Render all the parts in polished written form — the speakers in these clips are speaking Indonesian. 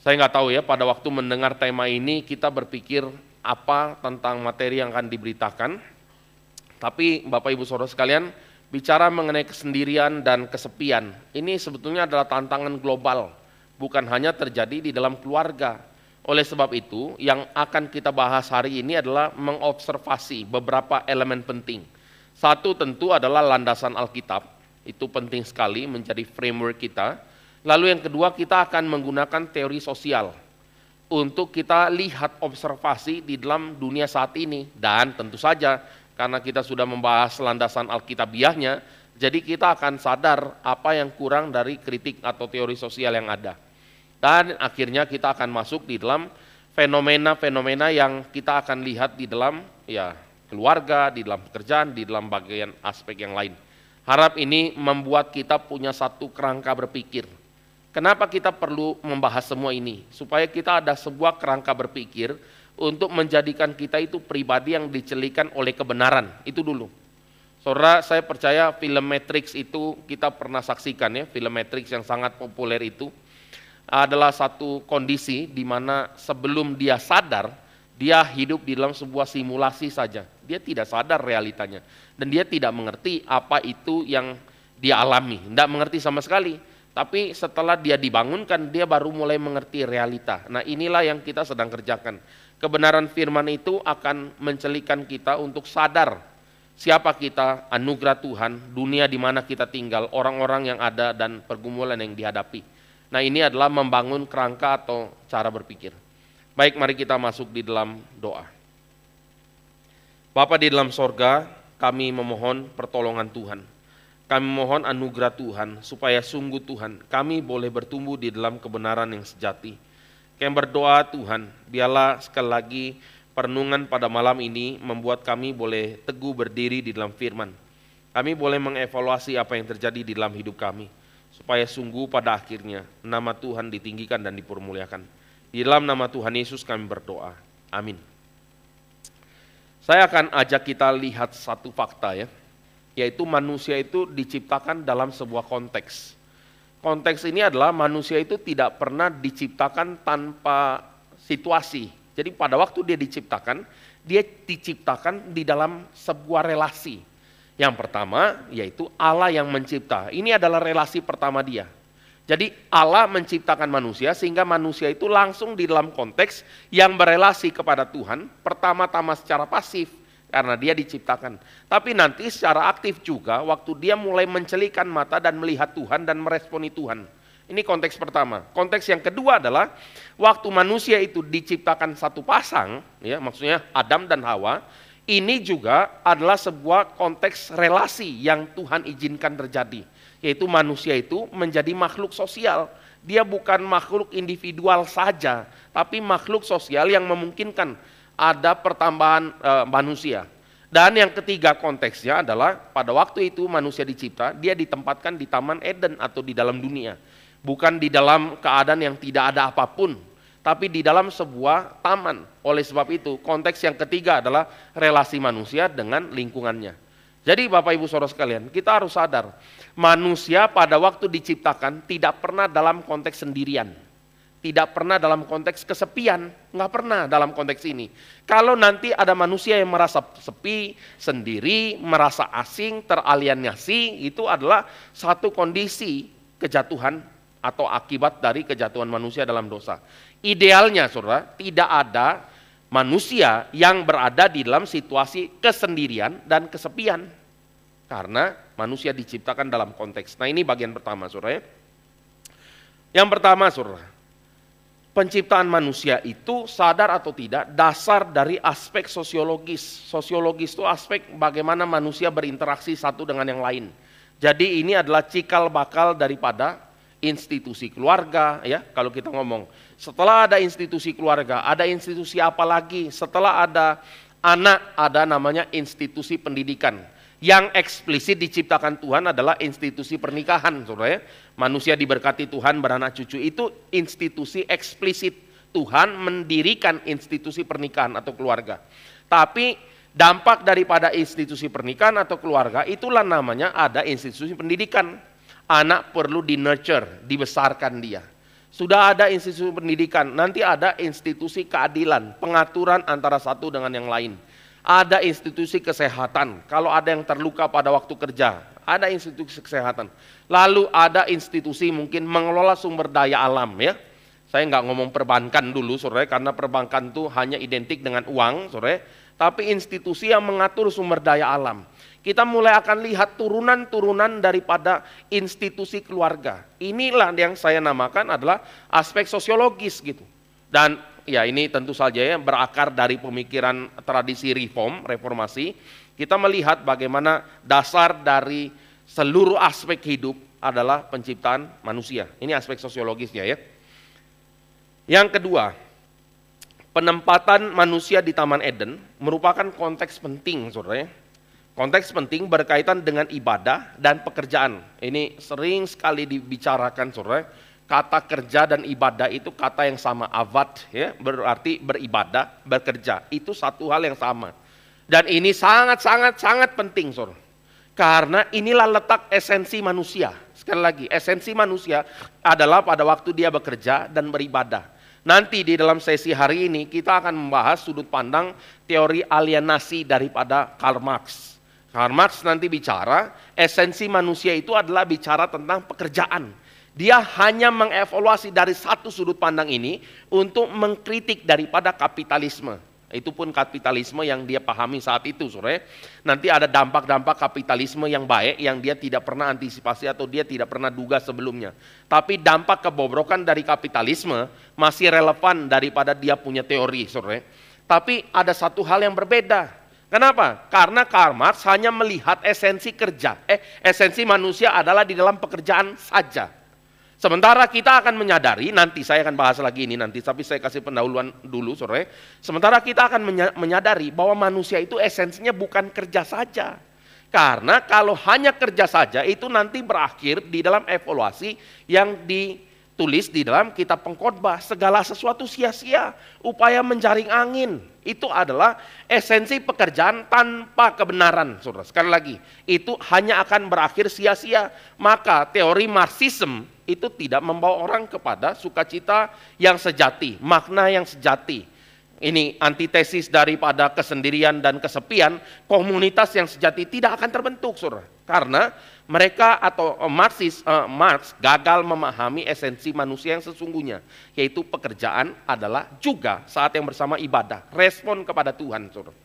Saya nggak tahu ya, pada waktu mendengar tema ini kita berpikir apa tentang materi yang akan diberitakan. Tapi Bapak Ibu Saudara sekalian, bicara mengenai kesendirian dan kesepian, ini sebetulnya adalah tantangan global, bukan hanya terjadi di dalam keluarga. Oleh sebab itu, yang akan kita bahas hari ini adalah mengobservasi beberapa elemen penting. Satu tentu adalah landasan Alkitab, itu penting sekali menjadi framework kita. Lalu yang kedua, kita akan menggunakan teori sosial untuk kita lihat observasi di dalam dunia saat ini. Dan tentu saja karena kita sudah membahas landasan Alkitabiahnya, jadi kita akan sadar apa yang kurang dari kritik atau teori sosial yang ada. Dan akhirnya kita akan masuk di dalam fenomena-fenomena yang kita akan lihat di dalam keluarga, di dalam pekerjaan, di dalam bagian aspek yang lain. Harap ini membuat kita punya satu kerangka berpikir. Kenapa kita perlu membahas semua ini? Supaya kita ada sebuah kerangka berpikir untuk menjadikan kita itu pribadi yang dicelikan oleh kebenaran. Itu dulu. Saudara, saya percaya film Matrix itu kita pernah saksikan ya, film Matrix yang sangat populer itu adalah satu kondisi di mana sebelum dia sadar, dia hidup di dalam sebuah simulasi saja. Dia tidak sadar realitanya. Dan dia tidak mengerti apa itu yang dia alami. Tidak mengerti sama sekali. Tapi setelah dia dibangunkan, dia baru mulai mengerti realita. Nah, inilah yang kita sedang kerjakan. Kebenaran firman itu akan mencelikan kita untuk sadar siapa kita, anugerah Tuhan, dunia di mana kita tinggal, orang-orang yang ada, dan pergumulan yang dihadapi. Nah, ini adalah membangun kerangka atau cara berpikir. Baik, mari kita masuk di dalam doa. Bapa di dalam sorga, kami memohon pertolongan Tuhan. Kami mohon anugerah Tuhan, supaya sungguh Tuhan, kami boleh bertumbuh di dalam kebenaran yang sejati. Kami berdoa Tuhan, biarlah sekali lagi perenungan pada malam ini membuat kami boleh teguh berdiri di dalam firman. Kami boleh mengevaluasi apa yang terjadi di dalam hidup kami, supaya sungguh pada akhirnya nama Tuhan ditinggikan dan dipermuliakan. Di dalam nama Tuhan Yesus kami berdoa. Amin. Saya akan ajak kita lihat satu fakta ya, yaitu manusia itu diciptakan dalam sebuah konteks. Konteks ini adalah manusia itu tidak pernah diciptakan tanpa situasi. Jadi pada waktu dia diciptakan di dalam sebuah relasi. Yang pertama yaitu Allah yang mencipta. Ini adalah relasi pertama dia. Jadi Allah menciptakan manusia sehingga manusia itu langsung di dalam konteks yang berelasi kepada Tuhan. Pertama-tama secara pasif. Karena dia diciptakan. Tapi nanti secara aktif juga waktu dia mulai mencelikan mata dan melihat Tuhan dan meresponi Tuhan. Ini konteks pertama. Konteks yang kedua adalah waktu manusia itu diciptakan satu pasang, ya maksudnya Adam dan Hawa, ini juga adalah sebuah konteks relasi yang Tuhan izinkan terjadi. Yaitu manusia itu menjadi makhluk sosial. Dia bukan makhluk individual saja, tapi makhluk sosial yang memungkinkan ada pertambahan manusia. Dan yang ketiga konteksnya adalah pada waktu itu manusia dicipta, dia ditempatkan di Taman Eden atau di dalam dunia. Bukan di dalam keadaan yang tidak ada apapun, tapi di dalam sebuah taman. Oleh sebab itu konteks yang ketiga adalah relasi manusia dengan lingkungannya. Jadi Bapak Ibu Saudara sekalian, kita harus sadar, manusia pada waktu diciptakan tidak pernah dalam konteks sendirian. Tidak pernah dalam konteks kesepian, nggak pernah dalam konteks ini. Kalau nanti ada manusia yang merasa sepi, sendiri, merasa asing, teralienasi, itu adalah satu kondisi kejatuhan atau akibat dari kejatuhan manusia dalam dosa. Idealnya saudara, tidak ada manusia yang berada di dalam situasi kesendirian dan kesepian. Karena manusia diciptakan dalam konteks. Nah ini bagian pertama saudara ya. Yang pertama saudara, penciptaan manusia itu sadar atau tidak dasar dari aspek sosiologis. Sosiologis itu aspek bagaimana manusia berinteraksi satu dengan yang lain. Jadi ini adalah cikal bakal daripada institusi keluarga ya. Kalau kita ngomong setelah ada institusi keluarga, ada institusi apa lagi? Setelah ada anak, ada namanya institusi pendidikan. Yang eksplisit diciptakan Tuhan adalah institusi pernikahan, saudara ya. Manusia diberkati Tuhan beranak cucu, itu institusi eksplisit. Tuhan mendirikan institusi pernikahan atau keluarga. Tapi dampak daripada institusi pernikahan atau keluarga itulah namanya ada institusi pendidikan. Anak perlu di nurture, dibesarkan dia. Sudah ada institusi pendidikan, nanti ada institusi keadilan, pengaturan antara satu dengan yang lain. Ada institusi kesehatan, kalau ada yang terluka pada waktu kerja, ada institusi kesehatan. Lalu ada institusi mungkin mengelola sumber daya alam ya. Saya nggak ngomong perbankan dulu sore, karena perbankan itu hanya identik dengan uang sore, tapi institusi yang mengatur sumber daya alam. Kita mulai akan lihat turunan-turunan daripada institusi keluarga. Inilah yang saya namakan adalah aspek sosiologis gitu. Dan ya ini tentu saja ya berakar dari pemikiran tradisi reformasi. Kita melihat bagaimana dasar dari seluruh aspek hidup adalah penciptaan manusia. Ini aspek sosiologisnya ya. Yang kedua, penempatan manusia di Taman Eden merupakan konteks penting saudara. Konteks penting berkaitan dengan ibadah dan pekerjaan. Ini sering sekali dibicarakan saudara. Kata kerja dan ibadah itu kata yang sama, avad ya, berarti beribadah, bekerja. Itu satu hal yang sama. Dan ini sangat penting saudara. Karena inilah letak esensi manusia. Sekali lagi, esensi manusia adalah pada waktu dia bekerja dan beribadah. Nanti di dalam sesi hari ini kita akan membahas sudut pandang teori alienasi daripada Karl Marx. Karl Marx nanti bicara, esensi manusia itu adalah bicara tentang pekerjaan. Dia hanya mengevaluasi dari satu sudut pandang ini untuk mengkritik daripada kapitalisme. Itu pun kapitalisme yang dia pahami saat itu, sore. Nanti ada dampak-dampak kapitalisme yang baik yang dia tidak pernah antisipasi atau dia tidak pernah duga sebelumnya. Tapi dampak kebobrokan dari kapitalisme masih relevan daripada dia punya teori, sore. Tapi ada satu hal yang berbeda. Kenapa? Karena Karl Marx hanya melihat esensi kerja. Esensi manusia adalah di dalam pekerjaan saja. Sementara kita akan menyadari, nanti saya akan bahas lagi ini nanti, tapi saya kasih pendahuluan dulu sore. Sementara kita akan menyadari bahwa manusia itu esensinya bukan kerja saja. Karena kalau hanya kerja saja itu nanti berakhir di dalam evaluasi yang ditulis di dalam kitab Pengkhotbah. Segala sesuatu sia-sia, upaya menjaring angin. Itu adalah esensi pekerjaan tanpa kebenaran, saudara. Sekali lagi, itu hanya akan berakhir sia-sia. Maka teori Marxisme itu tidak membawa orang kepada sukacita yang sejati, makna yang sejati. Ini antitesis daripada kesendirian dan kesepian. Komunitas yang sejati tidak akan terbentuk, saudara. Karena mereka atau Marx gagal memahami esensi manusia yang sesungguhnya, yaitu pekerjaan adalah juga saat yang bersama ibadah, respon kepada Tuhan, saudara.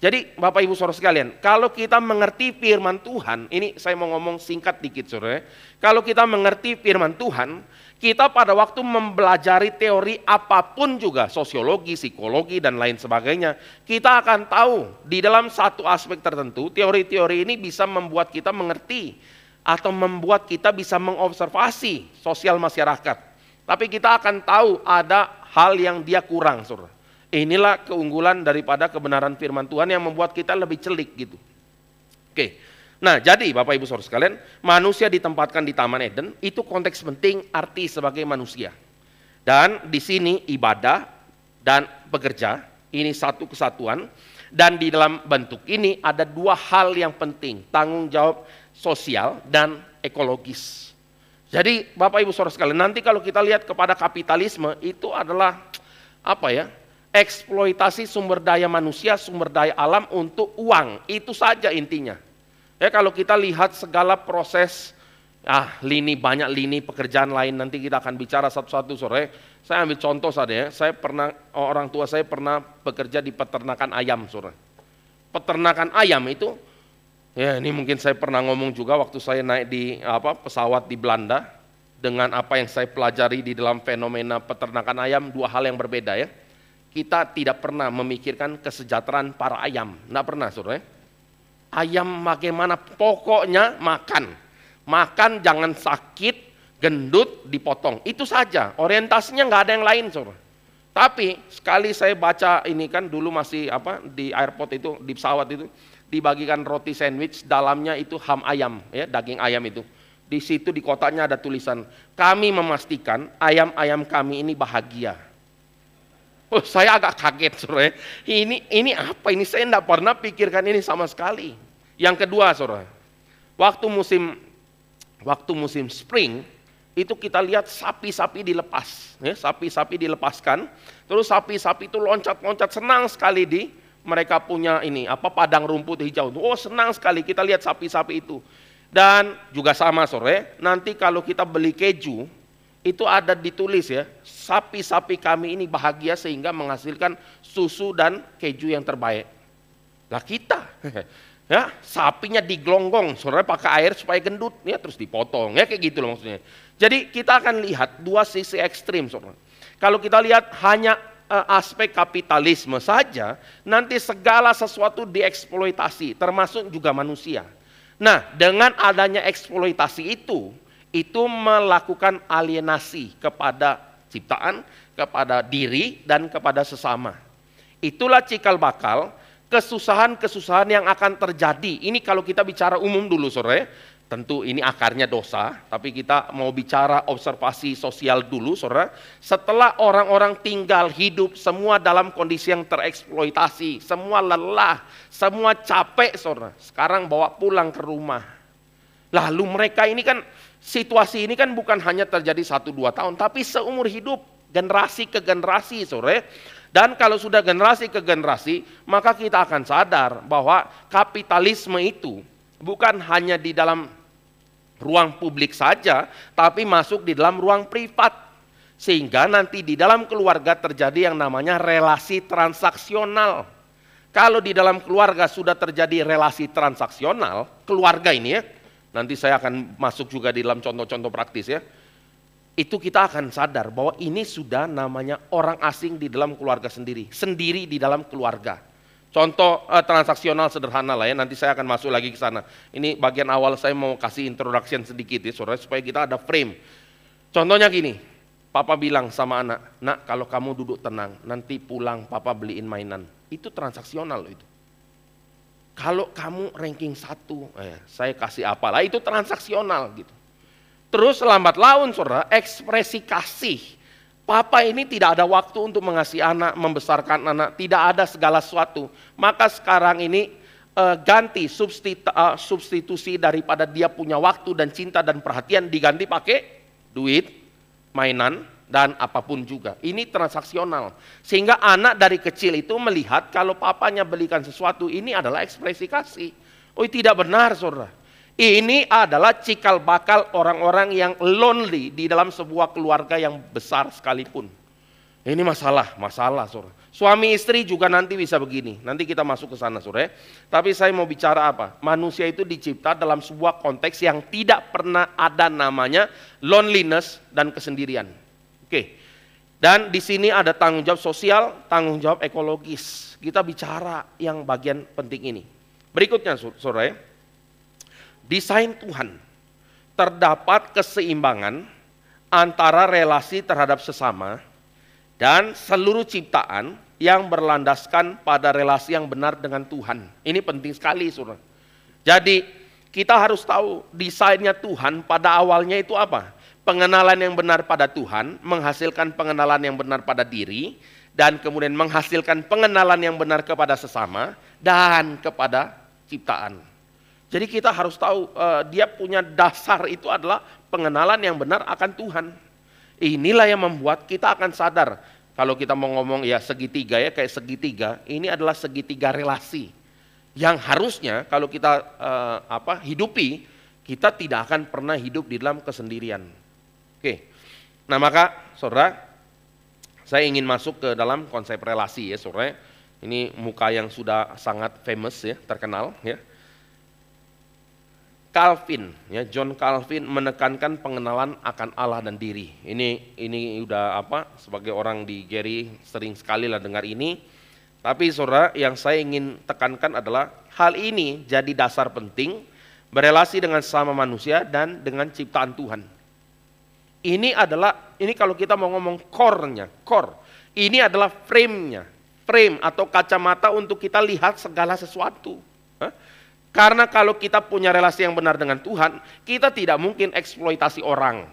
Jadi Bapak Ibu Saudara sekalian, kalau kita mengerti firman Tuhan, ini saya mau ngomong singkat dikit saudara. Kalau kita mengerti firman Tuhan, kita pada waktu mempelajari teori apapun juga, sosiologi, psikologi dan lain sebagainya, kita akan tahu di dalam satu aspek tertentu, teori-teori ini bisa membuat kita mengerti atau membuat kita bisa mengobservasi sosial masyarakat. Tapi kita akan tahu ada hal yang dia kurang, saudara. Inilah keunggulan daripada kebenaran firman Tuhan yang membuat kita lebih celik gitu. Oke. Nah, jadi Bapak Ibu Saudara sekalian, manusia ditempatkan di Taman Eden itu konteks penting arti sebagai manusia. Dan di sini ibadah dan bekerja ini satu kesatuan, dan di dalam bentuk ini ada dua hal yang penting, tanggung jawab sosial dan ekologis. Jadi Bapak Ibu Saudara sekalian, nanti kalau kita lihat kepada kapitalisme itu adalah apa ya? Eksploitasi sumber daya manusia, sumber daya alam untuk uang, itu saja intinya. Ya, kalau kita lihat segala proses, banyak lini pekerjaan lain, nanti kita akan bicara satu-satu sore. Saya ambil contoh saja ya, orang tua saya pernah bekerja di peternakan ayam sore. Peternakan ayam itu, ya ini mungkin saya pernah ngomong juga waktu saya naik di pesawat di Belanda, dengan apa yang saya pelajari di dalam fenomena peternakan ayam, dua hal yang berbeda ya. Kita tidak pernah memikirkan kesejahteraan para ayam, tidak pernah saudara. Ayam bagaimana, pokoknya makan. Makan jangan sakit, gendut, dipotong. Itu saja, orientasinya nggak ada yang lain saudara. Tapi sekali saya baca ini kan dulu masih di airport itu, di pesawat itu, dibagikan roti sandwich, dalamnya itu ham ayam, ya, daging ayam itu. Di situ di kotaknya ada tulisan, kami memastikan ayam-ayam kami ini bahagia. Oh, saya agak kaget saudara. Ini apa? Ini saya tidak pernah pikirkan ini sama sekali. Yang kedua saudara, waktu musim spring itu kita lihat sapi-sapi dilepas, ya, sapi-sapi dilepaskan, terus sapi-sapi itu loncat-loncat senang sekali mereka punya padang rumput hijau. Oh, senang sekali kita lihat sapi-sapi itu. Dan juga sama sore, nanti kalau kita beli keju, itu ada ditulis ya, sapi-sapi kami ini bahagia sehingga menghasilkan susu dan keju yang terbaik. Lah kita, ya sapinya digelonggong, saudara pakai air supaya gendut, ya terus dipotong, ya kayak gitu loh maksudnya. Jadi kita akan lihat dua sisi ekstrim, saudara. Kalau kita lihat hanya aspek kapitalisme saja, nanti segala sesuatu dieksploitasi, termasuk juga manusia. Nah, dengan adanya eksploitasi itu melakukan alienasi kepada ciptaan, kepada diri, dan kepada sesama. Itulah cikal bakal kesusahan-kesusahan yang akan terjadi. Ini kalau kita bicara umum dulu sore, tentu ini akarnya dosa, tapi kita mau bicara observasi sosial dulu sore. Setelah orang-orang tinggal hidup semua dalam kondisi yang tereksploitasi, semua lelah, semua capek sore, sekarang bawa pulang ke rumah. Lalu mereka ini kan, situasi ini kan bukan hanya terjadi 1-2 tahun, tapi seumur hidup, generasi ke generasi sore. Dan kalau sudah generasi ke generasi, maka kita akan sadar bahwa kapitalisme itu bukan hanya di dalam ruang publik saja, tapi masuk di dalam ruang privat. Sehingga nanti di dalam keluarga terjadi yang namanya relasi transaksional. Kalau di dalam keluarga sudah terjadi relasi transaksional, keluarga ini ya, nanti saya akan masuk juga di dalam contoh-contoh praktis ya, itu kita akan sadar bahwa ini sudah namanya orang asing di dalam keluarga sendiri, sendiri di dalam keluarga. Contoh transaksional sederhana lah ya, nanti saya akan masuk lagi ke sana. Ini bagian awal saya mau kasih introduction sedikit ya saudara, supaya kita ada frame. Contohnya gini, papa bilang sama anak, nak kalau kamu duduk tenang, nanti pulang papa beliin mainan. Itu transaksional loh itu. Kalau kamu ranking 1, saya kasih apalah, itu transaksional gitu. Terus lambat laun saudara, ekspresi kasih. Papa ini tidak ada waktu untuk mengasihi anak, membesarkan anak, tidak ada segala sesuatu. Maka sekarang ini ganti substitusi daripada dia punya waktu dan cinta dan perhatian, diganti pakai duit, mainan, dan apapun juga. Ini transaksional. Sehingga anak dari kecil itu melihat kalau papanya belikan sesuatu, ini adalah ekspresi kasih. Oh, tidak benar saudara. Ini adalah cikal bakal orang-orang yang lonely di dalam sebuah keluarga yang besar sekalipun. Ini masalah saudara. Suami istri juga nanti bisa begini. Nanti kita masuk ke sana saudara. Tapi saya mau bicara apa? Manusia itu dicipta dalam sebuah konteks yang tidak pernah ada namanya loneliness dan kesendirian. Oke. Dan di sini ada tanggung jawab sosial, tanggung jawab ekologis. Kita bicara yang bagian penting ini. Berikutnya saudara. Desain Tuhan, terdapat keseimbangan antara relasi terhadap sesama dan seluruh ciptaan yang berlandaskan pada relasi yang benar dengan Tuhan. Ini penting sekali saudara. Jadi kita harus tahu desainnya Tuhan pada awalnya itu apa? Pengenalan yang benar pada Tuhan, menghasilkan pengenalan yang benar pada diri, dan kemudian menghasilkan pengenalan yang benar kepada sesama dan kepada ciptaan. Jadi kita harus tahu dia punya dasar itu adalah pengenalan yang benar akan Tuhan. Inilah yang membuat kita akan sadar. Kalau kita mau ngomong ya segitiga ya, kayak segitiga, ini adalah segitiga relasi. Yang harusnya kalau kita hidupi, kita tidak akan pernah hidup di dalam kesendirian. Oke. Nah maka saudara, saya ingin masuk ke dalam konsep relasi ya saudara. Ini muka yang sudah sangat famous ya, terkenal ya. Calvin, ya John Calvin menekankan pengenalan akan Allah dan diri. Ini udah sebagai orang di Gary sering sekali lah dengar ini. Tapi saudara, yang saya ingin tekankan adalah hal ini jadi dasar penting berelasi dengan sesama manusia dan dengan ciptaan Tuhan. Ini kalau kita mau ngomong core. Ini adalah frame atau kacamata untuk kita lihat segala sesuatu. Karena kalau kita punya relasi yang benar dengan Tuhan, kita tidak mungkin eksploitasi orang.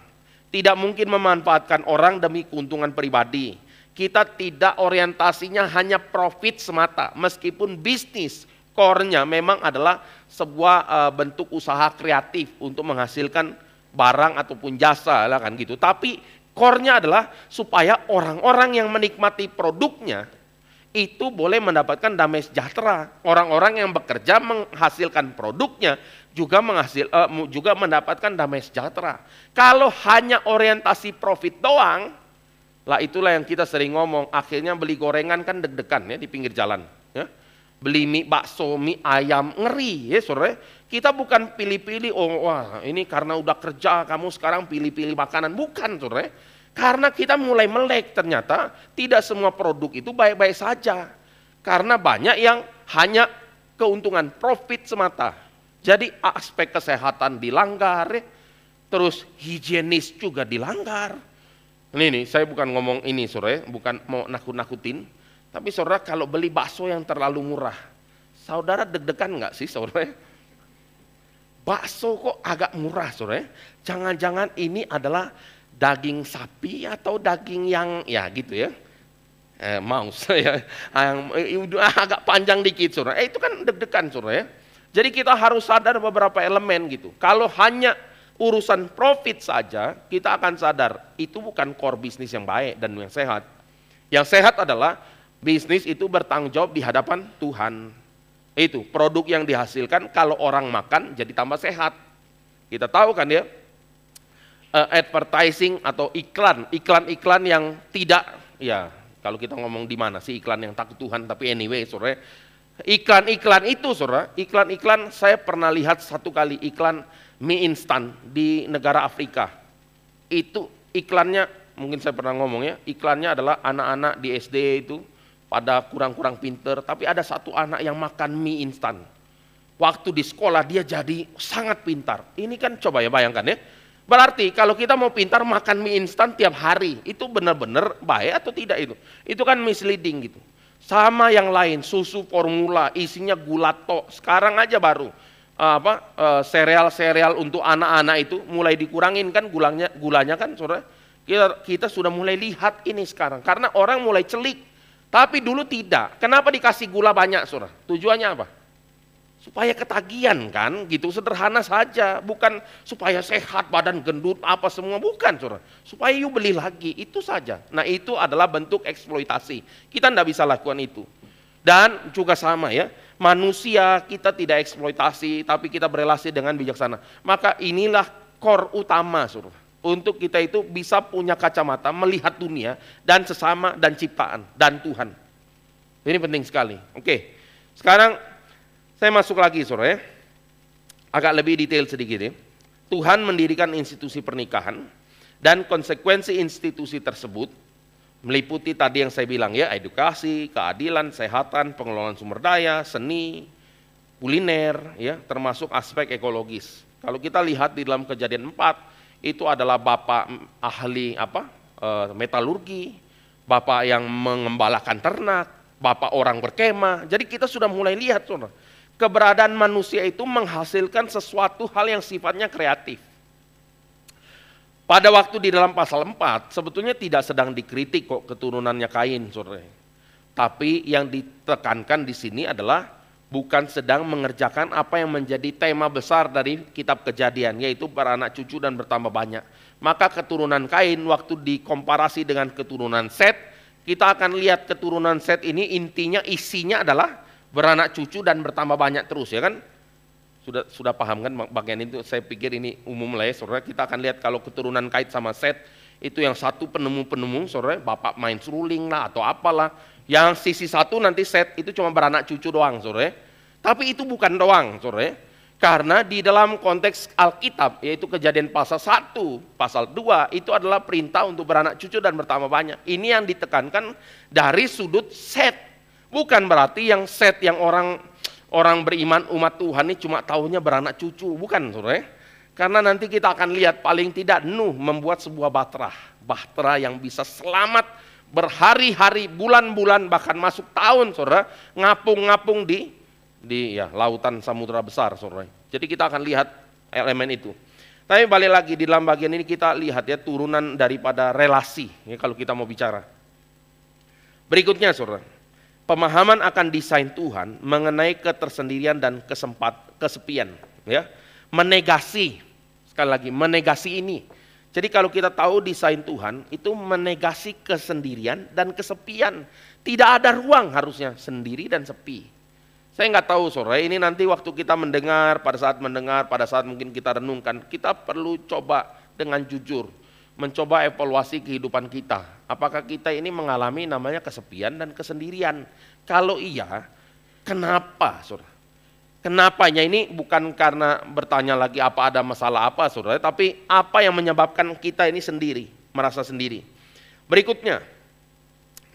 Tidak mungkin memanfaatkan orang demi keuntungan pribadi. Kita tidak orientasinya hanya profit semata. Meskipun bisnis core-nya memang adalah sebuah bentuk usaha kreatif untuk menghasilkan barang ataupun jasa lah kan gitu. Tapi core-nya adalah supaya orang-orang yang menikmati produknya itu boleh mendapatkan damai sejahtera. Orang-orang yang bekerja menghasilkan produknya juga juga mendapatkan damai sejahtera. Kalau hanya orientasi profit doang, lah itulah yang kita sering ngomong, akhirnya beli gorengan kan deg-degan ya di pinggir jalan. Ya. Beli mie bakso, mie ayam, ngeri ya saudara. Kita bukan pilih-pilih, oh wah ini karena udah kerja kamu sekarang pilih-pilih makanan. Bukan saudara. Karena kita mulai melek ternyata tidak semua produk itu baik-baik saja. Karena banyak yang hanya keuntungan profit semata. Jadi aspek kesehatan dilanggar, ya. Terus higienis juga dilanggar. Ini saya bukan ngomong ini saudara, bukan mau nakut-nakutin. Tapi saudara kalau beli bakso yang terlalu murah, saudara deg-degan nggak sih saudara? Bakso kok agak murah saudara? Jangan-jangan ini adalah daging sapi atau daging yang ya gitu ya, mouse ya, yang agak panjang dikit saudara. Itu kan deg-degan saudara ya. Jadi kita harus sadar beberapa elemen gitu. Kalau hanya urusan profit saja, kita akan sadar itu bukan core bisnis yang baik dan yang sehat. Yang sehat adalah bisnis itu bertanggung jawab di hadapan Tuhan. Itu produk yang dihasilkan kalau orang makan jadi tambah sehat. Kita tahu kan ya, advertising atau iklan yang tidak, ya kalau kita ngomong di mana sih iklan yang takut Tuhan, tapi anyway saudara, iklan itu saudara, iklan saya pernah lihat satu kali iklan mie instan di negara Afrika. Itu iklannya, mungkin saya pernah ngomong ya, iklannya adalah anak-anak di SD itu pada kurang-kurang pinter, tapi ada satu anak yang makan mie instan. Waktu di sekolah dia jadi sangat pintar. Ini kan coba ya bayangkan ya. Berarti kalau kita mau pintar makan mie instan tiap hari, itu benar-benar baik atau tidak itu? Itu kan misleading gitu. Sama yang lain, susu formula isinya gula tok. Sekarang aja baru sereal-sereal untuk anak-anak itu mulai dikurangin kan gulanya kan saudara. Kita sudah mulai lihat ini sekarang karena orang mulai celik. Tapi dulu tidak. Kenapa dikasih gula banyak saudara? Tujuannya apa? Supaya ketagihan kan, gitu sederhana saja, bukan supaya sehat, badan gendut, apa semua, bukan saudara. Supaya you beli lagi, itu saja. Nah itu adalah bentuk eksploitasi, kita tidak bisa lakukan itu. Dan juga sama ya, manusia kita tidak eksploitasi, tapi kita berelasi dengan bijaksana. Maka inilah core utama saudara, untuk kita itu bisa punya kacamata, melihat dunia, dan sesama, dan ciptaan, dan Tuhan. Ini penting sekali, oke. Sekarang, saya masuk lagi saudara ya, agak lebih detail sedikit ya. Tuhan mendirikan institusi pernikahan dan konsekuensi institusi tersebut meliputi tadi yang saya bilang ya, edukasi, keadilan, kesehatan, pengelolaan sumber daya, seni, kuliner ya, termasuk aspek ekologis. Kalau kita lihat di dalam Kejadian 4 itu adalah bapak ahli metalurgi, bapak yang mengembalakan ternak, bapak orang berkemah. Jadi kita sudah mulai lihat saudara, keberadaan manusia itu menghasilkan sesuatu hal yang sifatnya kreatif. Pada waktu di dalam pasal 4, sebetulnya tidak sedang dikritik kok keturunannya Kain, saudara. Tapi yang ditekankan di sini adalah bukan sedang mengerjakan apa yang menjadi tema besar dari kitab Kejadian, yaitu beranak cucu dan bertambah banyak. Maka keturunan Kain waktu dikomparasi dengan keturunan Set, kita akan lihat keturunan Set ini intinya isinya adalah beranak cucu dan bertambah banyak terus ya kan. Sudah paham kan bagian itu, saya pikir ini umum lah ya saudara. Kita akan lihat kalau keturunan Kait sama Set itu yang satu penemu saudara, bapak main seruling lah atau apalah. Yang sisi satu nanti Set itu cuma beranak cucu doang saudara. Tapi itu bukan doang saudara. Karena di dalam konteks Alkitab yaitu Kejadian pasal 1, pasal 2 itu adalah perintah untuk beranak cucu dan bertambah banyak. Ini yang ditekankan dari sudut Set. Bukan berarti yang Set yang orang beriman umat Tuhan ini cuma tahunya beranak cucu, bukan saudara. Karena nanti kita akan lihat paling tidak Nuh membuat sebuah bahtera yang bisa selamat berhari-hari, bulan-bulan, bahkan masuk tahun saudara, ngapung-ngapung di ya, lautan samudera besar saudara. Jadi kita akan lihat elemen itu. Tapi balik lagi di dalam bagian ini kita lihat ya turunan daripada relasi ya, kalau kita mau bicara. Berikutnya saudara, pemahaman akan desain Tuhan mengenai ketersendirian dan kesepian, ya, menegasi Sekali lagi, menegasi ini. Jadi kalau kita tahu desain Tuhan, itu menegasi kesendirian dan kesepian. Tidak ada ruang harusnya sendiri dan sepi. Saya nggak tahu sore ini nanti waktu kita mendengar, pada saat mungkin kita renungkan, kita perlu coba dengan jujur, mencoba evaluasi kehidupan kita. Apakah kita ini mengalami namanya kesepian dan kesendirian? Kalau iya, kenapa saudara? Kenapanya ini bukan karena bertanya lagi apa ada masalah apa saudara, tapi apa yang menyebabkan kita ini sendiri, merasa sendiri. Berikutnya,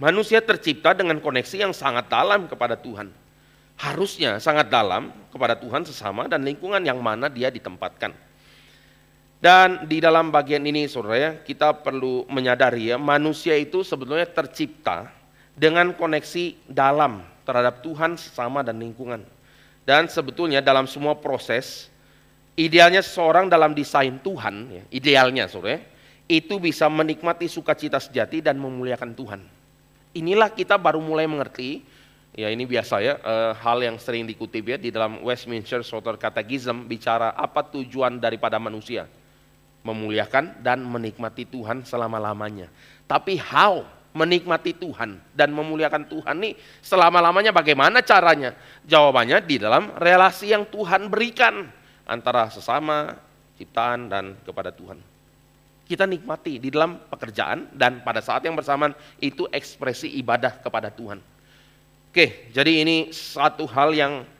manusia tercipta dengan koneksi yang sangat dalam kepada Tuhan. Harusnya sangat dalam kepada Tuhan sesama dan lingkungan yang mana dia ditempatkan. Dan di dalam bagian ini saudara, kita perlu menyadari ya, manusia itu sebetulnya tercipta dengan koneksi dalam terhadap Tuhan sesama dan lingkungan. Dan sebetulnya dalam semua proses, idealnya seseorang dalam desain Tuhan, ya, idealnya saudara, itu bisa menikmati sukacita sejati dan memuliakan Tuhan. Inilah kita baru mulai mengerti, ya ini biasa ya, hal yang sering dikutip ya di dalam Westminster Shorter Catechism, bicara apa tujuan daripada manusia. Memuliakan dan menikmati Tuhan selama-lamanya. Tapi how menikmati Tuhan dan memuliakan Tuhan nih selama-lamanya bagaimana caranya? Jawabannya di dalam relasi yang Tuhan berikan antara sesama, ciptaan dan kepada Tuhan. Kita nikmati di dalam pekerjaan dan pada saat yang bersamaan itu ekspresi ibadah kepada Tuhan. Oke, jadi ini satu hal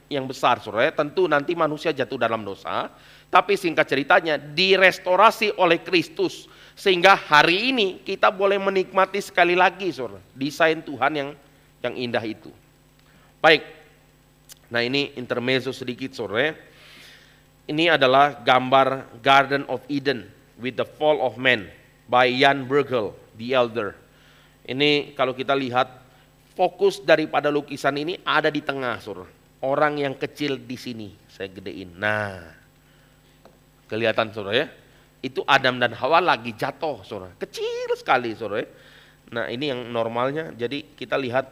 yang besar saudara. Tentu nanti manusia jatuh dalam dosa, tapi singkat ceritanya direstorasi oleh Kristus. Sehingga hari ini kita boleh menikmati sekali lagi saudara, desain Tuhan yang indah itu. Baik, nah ini intermezzo sedikit saudara. Ini adalah gambar Garden of Eden with the Fall of Man by Jan Bruegel, the Elder. Ini kalau kita lihat fokus daripada lukisan ini ada di tengah saudara. Orang yang kecil di sini, saya gedein. Nah, kelihatan saudara ya. Itu Adam dan Hawa lagi jatuh saudara, kecil sekali saudara. Nah ini yang normalnya, jadi kita lihat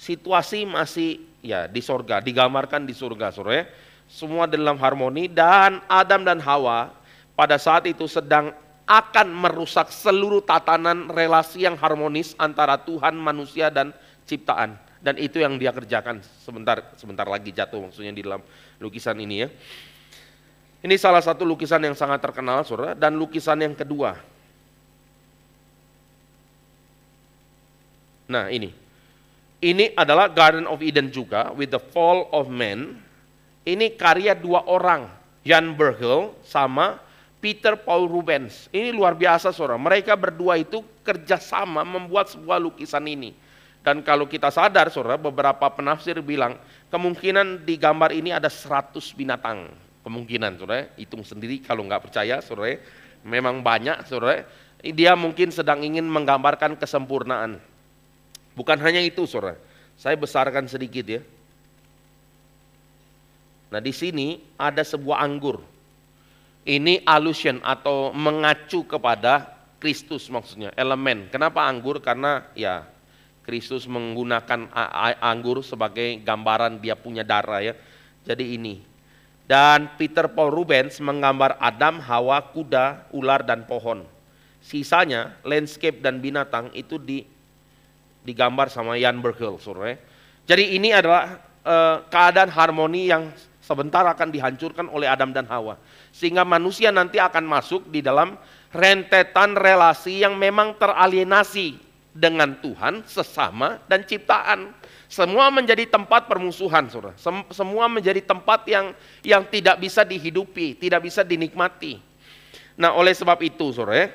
situasi masih ya di surga, digambarkan di surga saudara. Semua dalam harmoni dan Adam dan Hawa pada saat itu sedang akan merusak seluruh tatanan relasi yang harmonis antara Tuhan, manusia dan ciptaan. Dan itu yang dia kerjakan sebentar lagi jatuh maksudnya di dalam lukisan ini ya. Ini salah satu lukisan yang sangat terkenal, saudara. Dan lukisan yang kedua. Nah ini. Ini adalah Garden of Eden juga, with the Fall of Man. Ini karya dua orang, Jan Bruegel sama Peter Paul Rubens. Ini luar biasa, saudara. Mereka berdua itu kerjasama membuat sebuah lukisan ini. Dan kalau kita sadar, saudara, beberapa penafsir bilang, kemungkinan di gambar ini ada 100 binatang. Kemungkinan saudara, hitung sendiri kalau nggak percaya saudara, memang banyak saudara. Dia mungkin sedang ingin menggambarkan kesempurnaan. Bukan hanya itu saudara, saya besarkan sedikit ya. Nah di sini ada sebuah anggur. Ini allusion atau mengacu kepada Kristus maksudnya, elemen. Kenapa anggur? Karena ya Kristus menggunakan anggur sebagai gambaran dia punya darah ya. Jadi ini. Dan Peter Paul Rubens menggambar Adam, Hawa, kuda, ular, dan pohon. Sisanya, landscape dan binatang itu digambar sama Jan Bruegel. Jadi ini adalah keadaan harmoni yang sebentar akan dihancurkan oleh Adam dan Hawa. Sehingga manusia nanti akan masuk di dalam rentetan relasi yang memang teralienasi dengan Tuhan, sesama, dan ciptaan. Semua menjadi tempat permusuhan, saudara. Semua menjadi tempat yang tidak bisa dihidupi, tidak bisa dinikmati. Nah, oleh sebab itu, saudara,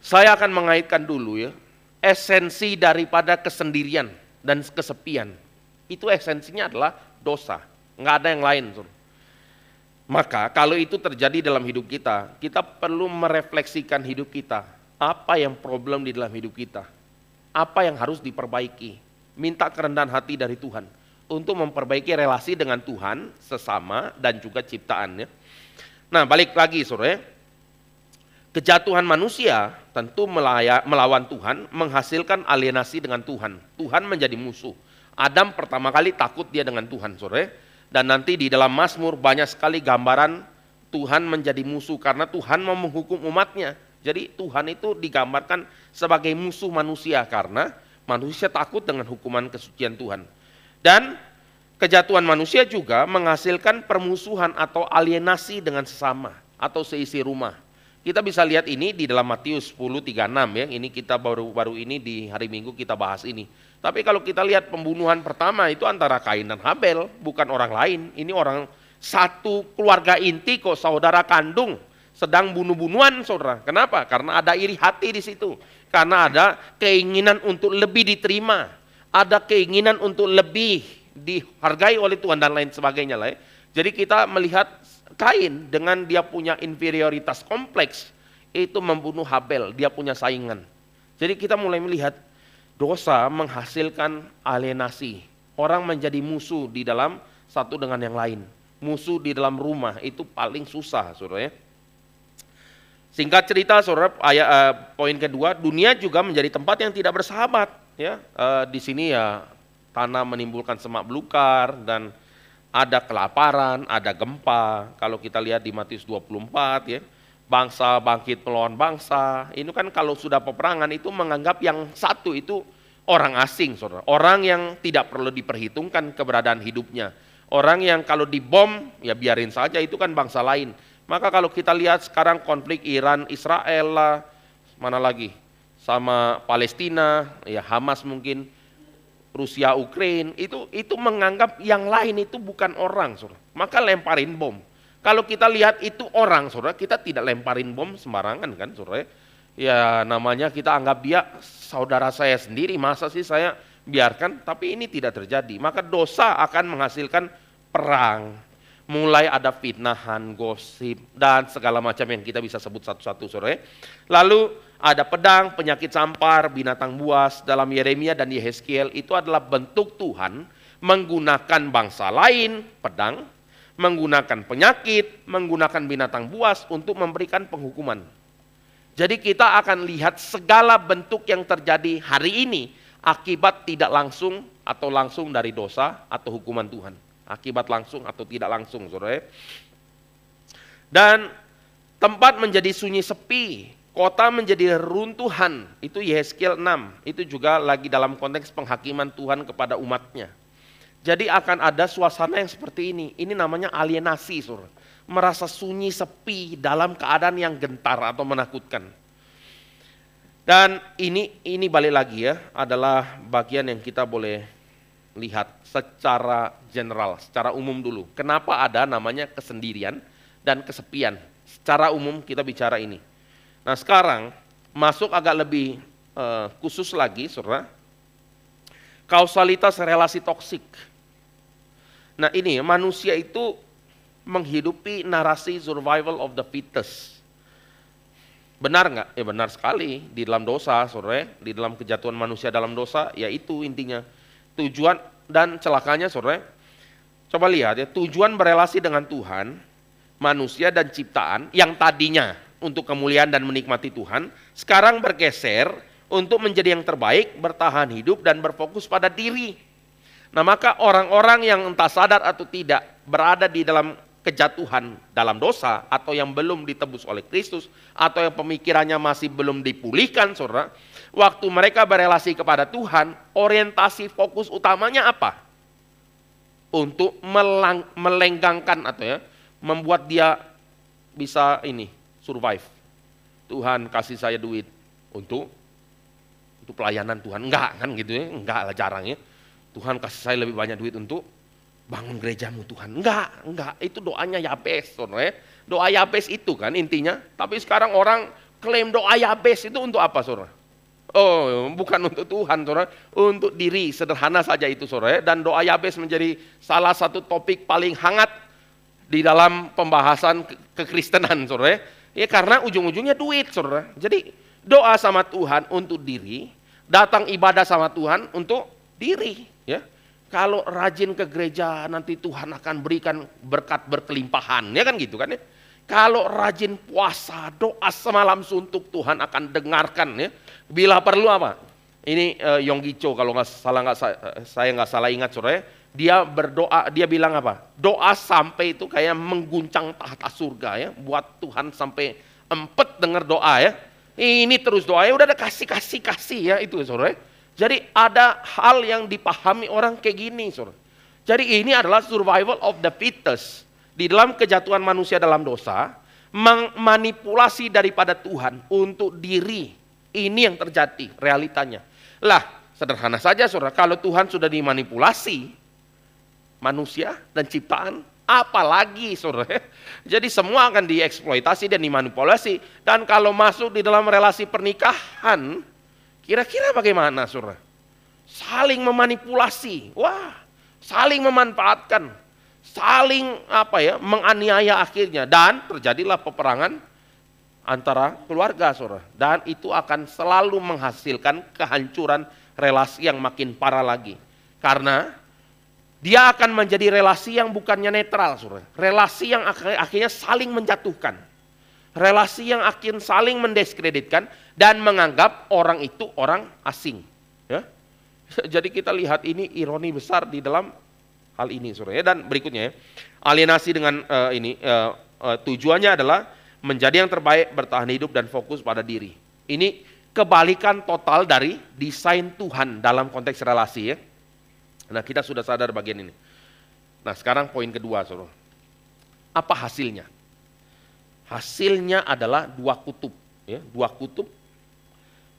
saya akan mengaitkan dulu ya, esensi daripada kesendirian dan kesepian. Itu esensinya adalah dosa, nggak ada yang lain, saudara. Maka kalau itu terjadi dalam hidup kita, kita perlu merefleksikan hidup kita. Apa yang problem di dalam hidup kita? Apa yang harus diperbaiki? Minta kerendahan hati dari Tuhan untuk memperbaiki relasi dengan Tuhan, sesama, dan juga ciptaannya. Nah balik lagi saudara, kejatuhan manusia tentu melawan Tuhan menghasilkan alienasi dengan Tuhan. Tuhan menjadi musuh. Adam pertama kali takut dia dengan Tuhan saudara. Dan nanti di dalam Mazmur banyak sekali gambaran Tuhan menjadi musuh karena Tuhan mau menghukum umatnya. Jadi Tuhan itu digambarkan sebagai musuh manusia karena manusia takut dengan hukuman kesucian Tuhan. Dan kejatuhan manusia juga menghasilkan permusuhan atau alienasi dengan sesama atau seisi rumah. Kita bisa lihat ini di dalam Matius 10:36 ya. Ini kita baru ini di hari Minggu kita bahas ini. Tapi kalau kita lihat pembunuhan pertama itu antara Kain dan Habel, bukan orang lain. Ini orang satu keluarga inti kok, saudara kandung sedang bunuh-bunuhan, saudara. Kenapa? Karena ada iri hati di situ. Karena ada keinginan untuk lebih diterima, ada keinginan untuk lebih dihargai oleh Tuhan dan lain sebagainya lah ya. Jadi kita melihat Kain dengan dia punya inferioritas kompleks itu membunuh Habel, dia punya saingan. Jadi kita mulai melihat dosa menghasilkan alienasi. Orang menjadi musuh di dalam satu dengan yang lain. Musuh di dalam rumah itu paling susah, saudara ya. Singkat cerita, saudara, poin kedua, dunia juga menjadi tempat yang tidak bersahabat. Ya, di sini ya tanah menimbulkan semak belukar dan ada kelaparan, ada gempa. Kalau kita lihat di Matius 24 ya, bangsa bangkit melawan bangsa. Ini kan kalau sudah peperangan itu menganggap yang satu itu orang asing, saudara. Orang yang tidak perlu diperhitungkan keberadaan hidupnya. Orang yang kalau dibom ya biarin saja, itu kan bangsa lain. Maka kalau kita lihat sekarang konflik Iran, Israel lah, mana lagi? Sama Palestina, ya Hamas mungkin, Rusia, Ukraina, itu menganggap yang lain itu bukan orang, saudara. Maka lemparin bom. Kalau kita lihat itu orang, saudara, kita tidak lemparin bom sembarangan kan, saudara. Ya namanya kita anggap dia saudara saya sendiri, masa sih saya biarkan? Tapi ini tidak terjadi. Maka dosa akan menghasilkan perang. Mulai ada fitnahan, gosip, dan segala macam yang kita bisa sebut satu-satu, saudara. Lalu ada pedang, penyakit sampar, binatang buas. Dalam Yeremia dan Yehezkiel itu adalah bentuk Tuhan menggunakan bangsa lain, pedang, menggunakan penyakit, menggunakan binatang buas untuk memberikan penghukuman. Jadi kita akan lihat segala bentuk yang terjadi hari ini akibat tidak langsung atau langsung dari dosa atau hukuman Tuhan. Akibat langsung atau tidak langsung, saudara. Dan tempat menjadi sunyi sepi, kota menjadi runtuhan, itu Yehezkiel 6. Itu juga lagi dalam konteks penghakiman Tuhan kepada umatnya. Jadi akan ada suasana yang seperti ini. Ini namanya alienasi, saudara. Merasa sunyi sepi dalam keadaan yang gentar atau menakutkan. Dan ini balik lagi ya, adalah bagian yang kita boleh lihat secara general, secara umum dulu. Kenapa ada namanya kesendirian dan kesepian? Secara umum kita bicara ini. Nah sekarang masuk agak lebih khusus lagi, saudara. Kausalitas relasi toksik. Nah ini manusia itu menghidupi narasi survival of the fittest. Benar nggak? Ya benar sekali. Di dalam dosa, saudara, di dalam kejatuhan manusia dalam dosa, ya itu intinya. Tujuan dan celakanya, saudara. Coba lihat ya, tujuan berelasi dengan Tuhan, manusia dan ciptaan yang tadinya untuk kemuliaan dan menikmati Tuhan, sekarang bergeser untuk menjadi yang terbaik, bertahan hidup dan berfokus pada diri. Nah maka orang-orang yang entah sadar atau tidak berada di dalam kejatuhan dalam dosa atau yang belum ditebus oleh Kristus atau yang pemikirannya masih belum dipulihkan, saudara, waktu mereka berelasi kepada Tuhan, orientasi fokus utamanya apa? Untuk melenggangkan atau ya, membuat dia bisa survive. Tuhan kasih saya duit untuk pelayanan Tuhan, enggak kan gitu ya, enggak lah jarang ya. Tuhan kasih saya lebih banyak duit untuk bangun gerejamu Tuhan. Enggak, itu doanya Yabes, saudara. Doa Yabes itu kan intinya. Tapi sekarang orang klaim doa Yabes itu untuk apa, saudara? Oh, bukan untuk Tuhan, saudara. Untuk diri, sederhana saja itu, saudara. Dan doa Yabes menjadi salah satu topik paling hangat di dalam pembahasan kekristenan, saudara. Ya karena ujung-ujungnya duit, saudara. Jadi doa sama Tuhan untuk diri, datang ibadah sama Tuhan untuk diri, ya. Kalau rajin ke gereja nanti Tuhan akan berikan berkat berkelimpahan, ya kan gitu kan ya. Kalau rajin puasa, doa semalam suntuk Tuhan akan dengarkan ya. Bila perlu apa? Ini Yonggi Cho kalau saya nggak salah ingat, saudara. Dia berdoa, dia bilang apa? Doa sampai itu kayak mengguncang tahta surga ya, buat Tuhan sampai empet dengar doa ya. Ini terus doa ya, udah ada kasih ya itu saudara. Jadi ada hal yang dipahami orang kayak gini saudara. Jadi ini adalah survival of the fittest. Di dalam kejatuhan manusia dalam dosa, memanipulasi daripada Tuhan untuk diri. Ini yang terjadi realitanya. Lah, sederhana saja saudara, kalau Tuhan sudah dimanipulasi manusia dan ciptaan, apalagi saudara. Jadi semua akan dieksploitasi dan dimanipulasi. Dan kalau masuk di dalam relasi pernikahan, kira-kira bagaimana saudara? Saling memanipulasi, wah, saling memanfaatkan, saling menganiaya akhirnya. Dan terjadilah peperangan antara keluarga saudara. Dan itu akan selalu menghasilkan kehancuran relasi yang makin parah lagi. Karena dia akan menjadi relasi yang bukannya netral, saudara. Relasi yang akhirnya saling menjatuhkan. Relasi yang akhirnya saling mendiskreditkan dan menganggap orang itu orang asing. Ya. Jadi kita lihat ini ironi besar di dalam hal ini, saudara. Dan berikutnya, alienasi dengan tujuannya adalah menjadi yang terbaik, bertahan hidup dan fokus pada diri. Ini kebalikan total dari desain Tuhan dalam konteks relasi ya. Nah, kita sudah sadar bagian ini. Nah, sekarang poin kedua, saudara. Apa hasilnya? Hasilnya adalah dua kutub. Ya, dua kutub.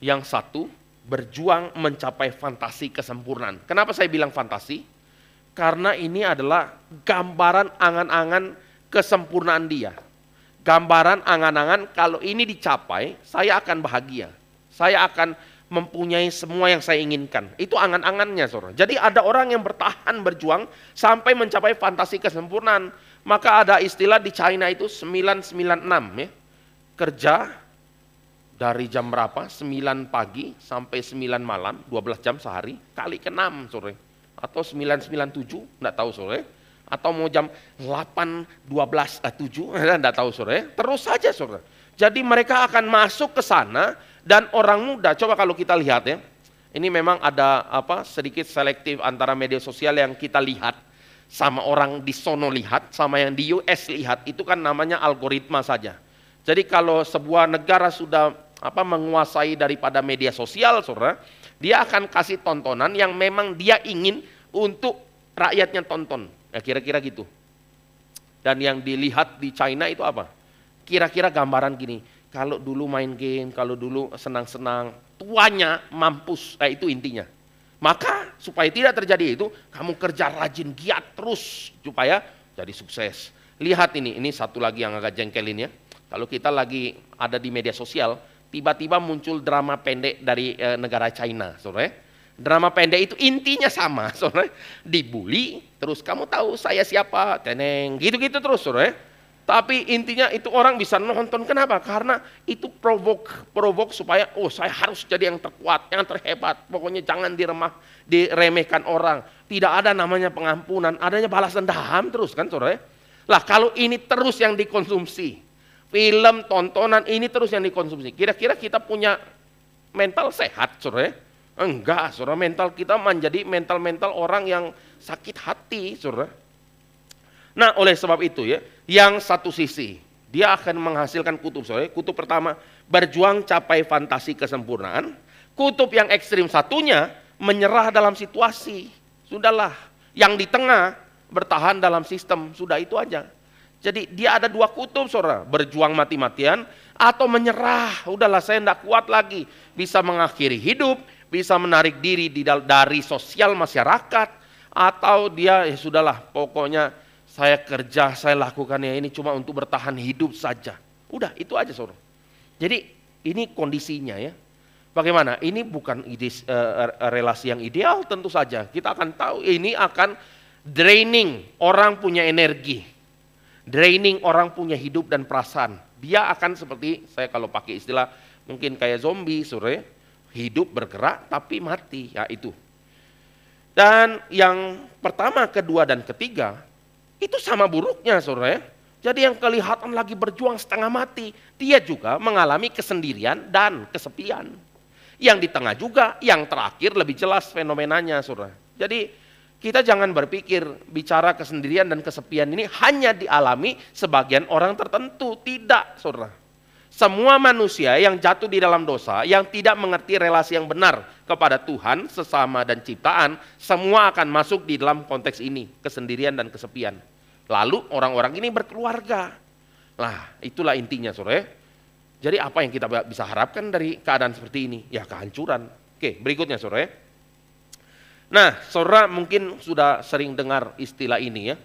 Yang satu berjuang mencapai fantasi kesempurnaan. Kenapa saya bilang fantasi? Karena ini adalah gambaran angan-angan kesempurnaan dia. Gambaran angan-angan kalau ini dicapai, saya akan bahagia. Saya akan mempunyai semua yang saya inginkan. Itu angan-angannya saudara. Jadi ada orang yang bertahan berjuang sampai mencapai fantasi kesempurnaan. Maka ada istilah di China itu 996 ya. Kerja dari jam berapa? 9 pagi sampai 9 malam, 12 jam sehari kali ke 6 saudara. Atau 997, enggak tahu saudara. Atau mau jam 8, 12, 7, enggak tahu saudara. Terus saja saudara. Jadi mereka akan masuk ke sana. Dan orang muda, coba kalau kita lihat ya, ini memang ada sedikit selektif antara media sosial yang kita lihat sama orang di sono lihat, sama yang di US lihat, itu kan namanya algoritma saja. Jadi kalau sebuah negara sudah menguasai daripada media sosial, saudara, dia akan kasih tontonan yang memang dia ingin untuk rakyatnya tonton, ya kira-kira gitu. Dan yang dilihat di China itu apa? Kira-kira gambaran gini. Kalau dulu main game, kalau dulu senang-senang, tuanya mampus, itu intinya. Maka supaya tidak terjadi itu, kamu kerja rajin, giat terus supaya jadi sukses. Lihat ini satu lagi yang agak jengkelin ya. Kalau kita lagi ada di media sosial, tiba-tiba muncul drama pendek dari negara China, saudara. Drama pendek itu intinya sama, saudara. Dibully, terus kamu tahu saya siapa, teneng, gitu-gitu terus, saudara. Tapi intinya itu orang bisa nonton, kenapa? Karena itu provoke supaya saya harus jadi yang terkuat, yang terhebat. Pokoknya jangan diremehkan orang. Tidak ada namanya pengampunan, adanya balas dendam terus kan saudara. Lah kalau ini terus yang dikonsumsi, film, tontonan ini terus yang dikonsumsi. Kira-kira kita punya mental sehat saudara? Enggak, saudara, mental kita menjadi mental orang yang sakit hati saudara. Nah oleh sebab itu ya, yang satu sisi dia akan menghasilkan kutub saudara. Kutub pertama berjuang capai fantasi kesempurnaan. Kutub yang ekstrim satunya menyerah dalam situasi. Sudahlah, yang di tengah bertahan dalam sistem, sudah itu aja. Jadi dia ada dua kutub saudara, berjuang mati-matian atau menyerah. Udahlah saya tidak kuat lagi, bisa mengakhiri hidup, bisa menarik diri dari sosial masyarakat, atau dia ya sudahlah pokoknya saya kerja, saya lakukan ya ini cuma untuk bertahan hidup saja. Udah, itu aja saudara. Jadi ini kondisinya ya. Bagaimana? Ini bukan relasi yang ideal tentu saja. Kita akan tahu ini akan draining, orang punya energi. Draining, orang punya hidup dan perasaan. Dia akan seperti, saya kalau pakai istilah mungkin kayak zombie saudara. Hidup bergerak tapi mati, ya itu. Dan yang pertama, kedua, dan ketiga, itu sama buruknya saudara ya. Jadi yang kelihatan lagi berjuang setengah mati, dia juga mengalami kesendirian dan kesepian. Yang di tengah juga, yang terakhir lebih jelas fenomenanya saudara. Jadi Kita jangan berpikir bicara kesendirian dan kesepian ini hanya dialami sebagian orang tertentu. Tidak, saudara. Semua manusia yang jatuh di dalam dosa, yang tidak mengerti relasi yang benar kepada Tuhan, sesama dan ciptaan, semua akan masuk di dalam konteks ini, kesendirian dan kesepian. Lalu orang-orang ini berkeluarga. Nah, itulah intinya, saudara. Jadi apa yang kita bisa harapkan dari keadaan seperti ini? Ya kehancuran. Oke, berikutnya, saudara. Nah, saudara mungkin sudah sering dengar istilah ini ya.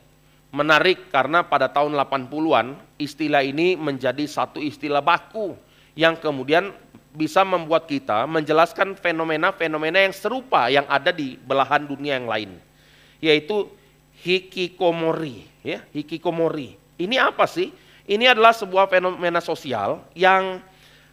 Menarik karena pada tahun 80-an istilah ini menjadi satu istilah baku yang kemudian bisa membuat kita menjelaskan fenomena-fenomena yang serupa yang ada di belahan dunia yang lain. Yaitu hikikomori, ya, hikikomori. Ini apa sih? Ini adalah sebuah fenomena sosial yang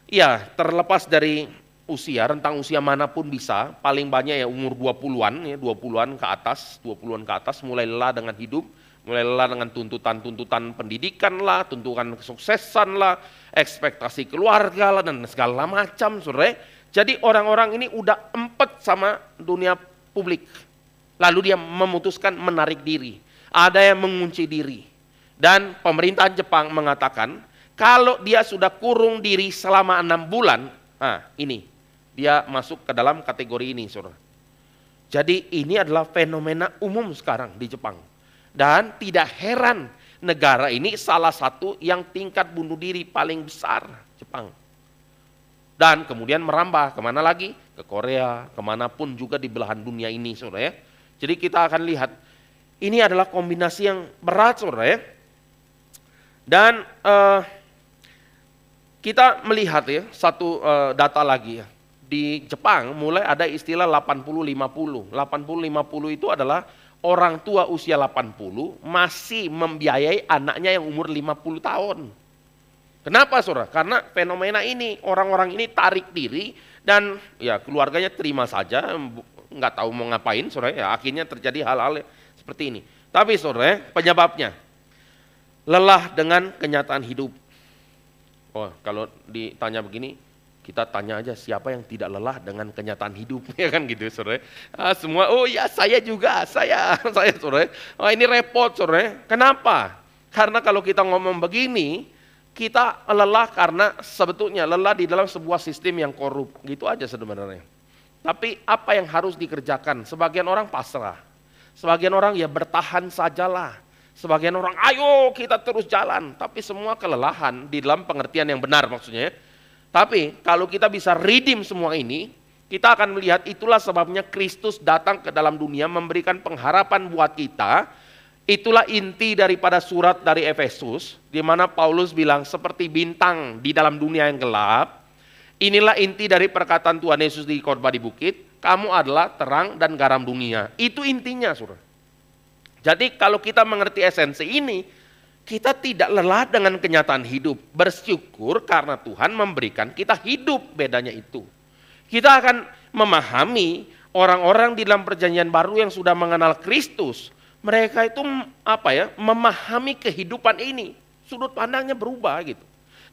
ya terlepas dari usia, rentang usia manapun bisa, paling banyak ya umur 20-an, ya 20-an ke atas, 20-an ke atas mulai lelah dengan hidup, mulai lelah dengan tuntutan-tuntutan pendidikan lah, tuntutan kesuksesan lah, ekspektasi keluarga lah, dan segala macam, saudara. Jadi orang-orang ini udah empet sama dunia publik. Lalu dia memutuskan menarik diri. Ada yang mengunci diri. Dan pemerintahan Jepang mengatakan, kalau dia sudah kurung diri selama 6 bulan, nah ini, dia masuk ke dalam kategori ini, saudara. Jadi ini adalah fenomena umum sekarang di Jepang. Dan tidak heran negara ini salah satu yang tingkat bunuh diri paling besar, Jepang. Dan kemudian merambah kemana lagi? Ke Korea, kemanapun juga di belahan dunia ini, saudara ya. Jadi kita akan lihat, ini adalah kombinasi yang berat, saudara ya. Dan kita melihat ya, satu data lagi ya. Di Jepang mulai ada istilah 80-50. 80-50 itu adalah orang tua usia 80 masih membiayai anaknya yang umur 50 tahun. Kenapa, saudara? Karena fenomena ini, orang-orang ini tarik diri dan ya keluarganya terima saja, nggak tahu mau ngapain, saudara. Ya akhirnya terjadi hal-hal seperti ini. Tapi saudara, penyebabnya lelah dengan kenyataan hidup. Oh, kalau ditanya begini, kita tanya aja siapa yang tidak lelah dengan kenyataan hidup, ya kan gitu, saudara. Semua, oh ya saya juga, saya saudara. Oh ini repot, saudara. Kenapa? Karena kalau kita ngomong begini, kita lelah karena sebetulnya lelah di dalam sebuah sistem yang korup, gitu aja sebenarnya. Tapi apa yang harus dikerjakan? Sebagian orang pasrah, sebagian orang ya bertahan sajalah, sebagian orang ayo kita terus jalan, tapi semua kelelahan di dalam pengertian yang benar maksudnya. Tapi kalau kita bisa redeem semua ini, kita akan melihat itulah sebabnya Kristus datang ke dalam dunia memberikan pengharapan buat kita. Itulah inti daripada surat dari Efesus, di mana Paulus bilang seperti bintang di dalam dunia yang gelap. Inilah inti dari perkataan Tuhan Yesus di khotbah di bukit, kamu adalah terang dan garam dunia. Itu intinya, saudara. Jadi kalau kita mengerti esensi ini, kita tidak lelah dengan kenyataan hidup. Bersyukur karena Tuhan memberikan kita hidup, bedanya itu. Kita akan memahami orang-orang di dalam perjanjian baru yang sudah mengenal Kristus. Mereka itu memahami kehidupan ini. Sudut pandangnya berubah gitu.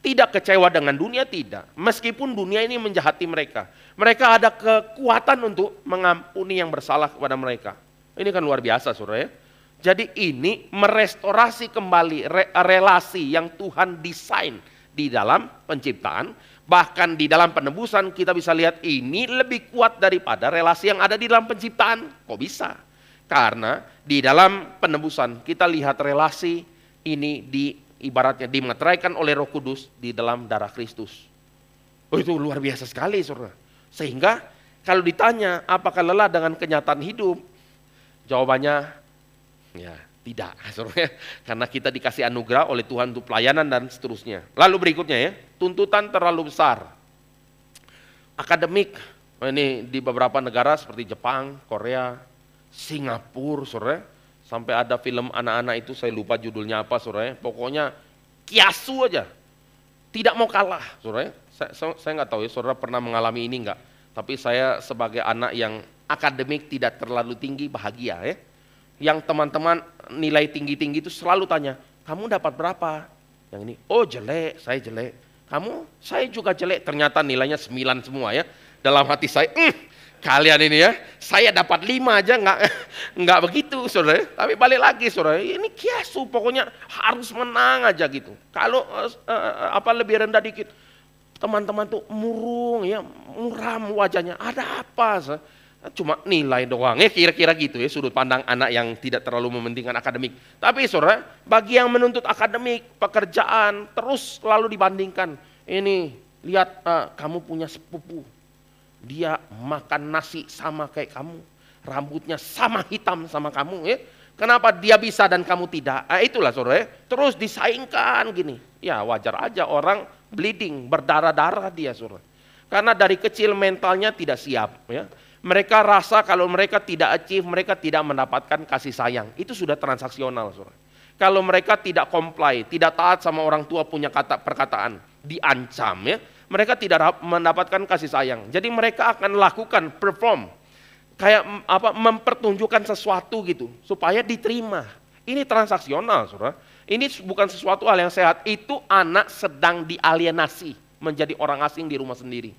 Tidak kecewa dengan dunia, tidak. Meskipun dunia ini menjahati mereka. Mereka ada kekuatan untuk mengampuni yang bersalah kepada mereka. Ini kan luar biasa, saudara ya. Jadi ini merestorasi kembali relasi yang Tuhan desain di dalam penciptaan. Bahkan di dalam penebusan kita bisa lihat ini lebih kuat daripada relasi yang ada di dalam penciptaan. Kok bisa? Karena di dalam penebusan kita lihat relasi ini ibaratnya dimeteraikan oleh Roh Kudus di dalam darah Kristus. Oh itu luar biasa sekali, saudara. Sehingga kalau ditanya apakah lelah dengan kenyataan hidup? Jawabannya ya, tidak, saudara. Karena kita dikasih anugerah oleh Tuhan untuk pelayanan dan seterusnya. Lalu berikutnya ya, tuntutan terlalu besar. Akademik, ini di beberapa negara seperti Jepang, Korea, Singapura, saudara. Sampai ada film anak-anak itu, saya lupa judulnya apa, saudara. Pokoknya kiasu aja, tidak mau kalah, saudara. Saya nggak tahu ya, saudara pernah mengalami ini nggak? Tapi saya sebagai anak yang akademik tidak terlalu tinggi, bahagia ya. Yang teman-teman nilai tinggi-tinggi itu selalu tanya, kamu dapat berapa? Yang ini, oh jelek, saya jelek. Kamu, saya juga jelek. Ternyata nilainya 9 semua ya. Dalam hati saya, kalian ini ya, saya dapat 5 aja nggak begitu, saudara. Tapi balik lagi, saudara, ini kiasu, pokoknya harus menang aja gitu. Kalau lebih rendah dikit, teman-teman tuh murung ya, muram wajahnya. Ada apa? Cuma nilai doang ya, kira-kira gitu ya sudut pandang anak yang tidak terlalu mementingkan akademik. Tapi saudara, bagi yang menuntut akademik, pekerjaan, terus selalu dibandingkan. Ini lihat, kamu punya sepupu, dia makan nasi sama kayak kamu, rambutnya sama hitam sama kamu ya. Kenapa dia bisa dan kamu tidak? Itulah saudara, terus disaingkan gini. Ya wajar aja orang bleeding, berdarah-darah dia saudara. Karena dari kecil mentalnya tidak siap ya. Mereka rasa kalau mereka tidak achieve, mereka tidak mendapatkan kasih sayang. Itu sudah transaksional saudara. Kalau mereka tidak comply, tidak taat sama orang tua punya perkataan, diancam ya. Mereka tidak mendapatkan kasih sayang. Jadi mereka akan lakukan perform, kayak mempertunjukkan sesuatu gitu supaya diterima. Ini transaksional, saudara. Ini bukan sesuatu hal yang sehat. Itu anak sedang dialienasi menjadi orang asing di rumah sendiri.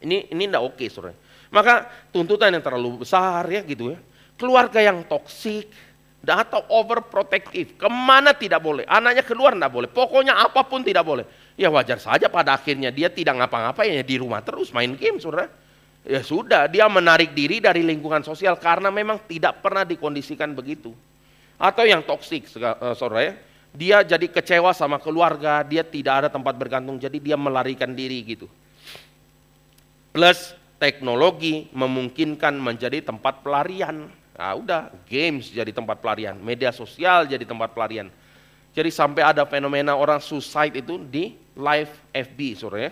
Ini enggak oke, saudara. Maka tuntutan yang terlalu besar ya gitu ya. Keluarga yang toksik atau overprotective, kemana tidak boleh. Anaknya keluar enggak boleh. Pokoknya apapun tidak boleh. Ya wajar saja pada akhirnya dia tidak ngapa-ngapain ya di rumah terus main game, saudara. Ya sudah, dia menarik diri dari lingkungan sosial karena memang tidak pernah dikondisikan begitu. Atau yang toksik, saudara ya, dia jadi kecewa sama keluarga, dia tidak ada tempat bergantung, jadi dia melarikan diri gitu. Plus teknologi memungkinkan menjadi tempat pelarian. Nah udah, games jadi tempat pelarian, media sosial jadi tempat pelarian. Jadi sampai ada fenomena orang suicide itu di live FB, saudara ya.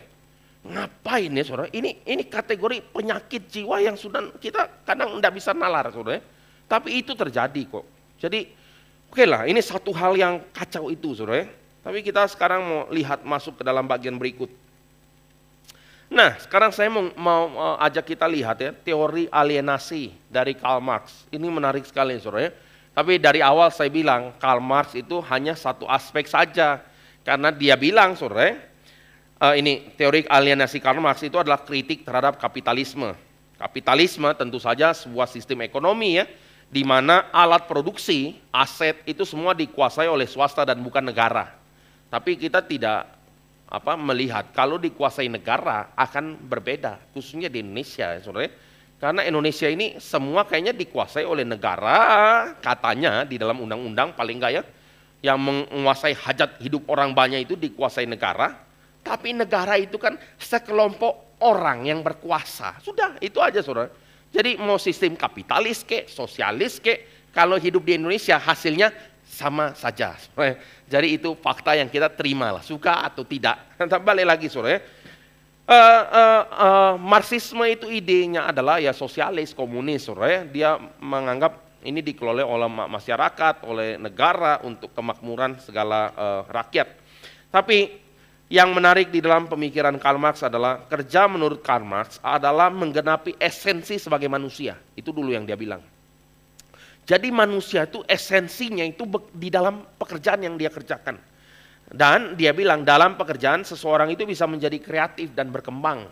Ngapain ya saudara? Ini kategori penyakit jiwa yang sudah kita kadang tidak bisa nalar, saudara ya. Tapi itu terjadi kok. Jadi oke lah, ini satu hal yang kacau itu, saudara ya. Tapi kita sekarang mau lihat masuk ke dalam bagian berikut. Nah, sekarang saya mau ajak kita lihat ya, teori alienasi dari Karl Marx. Ini menarik sekali, saudara ya. Tapi dari awal saya bilang, Karl Marx itu hanya satu aspek saja. Karena dia bilang, saudara, ini teori alienasi Karl Marx itu adalah kritik terhadap kapitalisme. Kapitalisme tentu saja sebuah sistem ekonomi ya, di mana alat produksi, aset itu semua dikuasai oleh swasta dan bukan negara. Tapi kita tidak melihat kalau dikuasai negara akan berbeda, khususnya di Indonesia, saudara. Karena Indonesia ini semua kayaknya dikuasai oleh negara, katanya di dalam undang-undang paling enggak ya, yang menguasai hajat hidup orang banyak itu dikuasai negara, tapi negara itu kan sekelompok orang yang berkuasa. Sudah, itu aja saudara. Jadi mau sistem kapitalis kek, sosialis kek, kalau hidup di Indonesia hasilnya sama saja. Jadi itu fakta yang kita terima lah, suka atau tidak. Tapi balik lagi saudara, Marxisme itu idenya adalah ya sosialis, komunis, saudara. Dia menganggap ini dikelola oleh masyarakat, oleh negara untuk kemakmuran segala rakyat. Tapi yang menarik di dalam pemikiran Karl Marx adalah kerja menurut Karl Marx adalah menggenapi esensi sebagai manusia. Itu dulu yang dia bilang. Jadi manusia itu esensinya itu di dalam pekerjaan yang dia kerjakan. Dan dia bilang dalam pekerjaan seseorang itu bisa menjadi kreatif dan berkembang.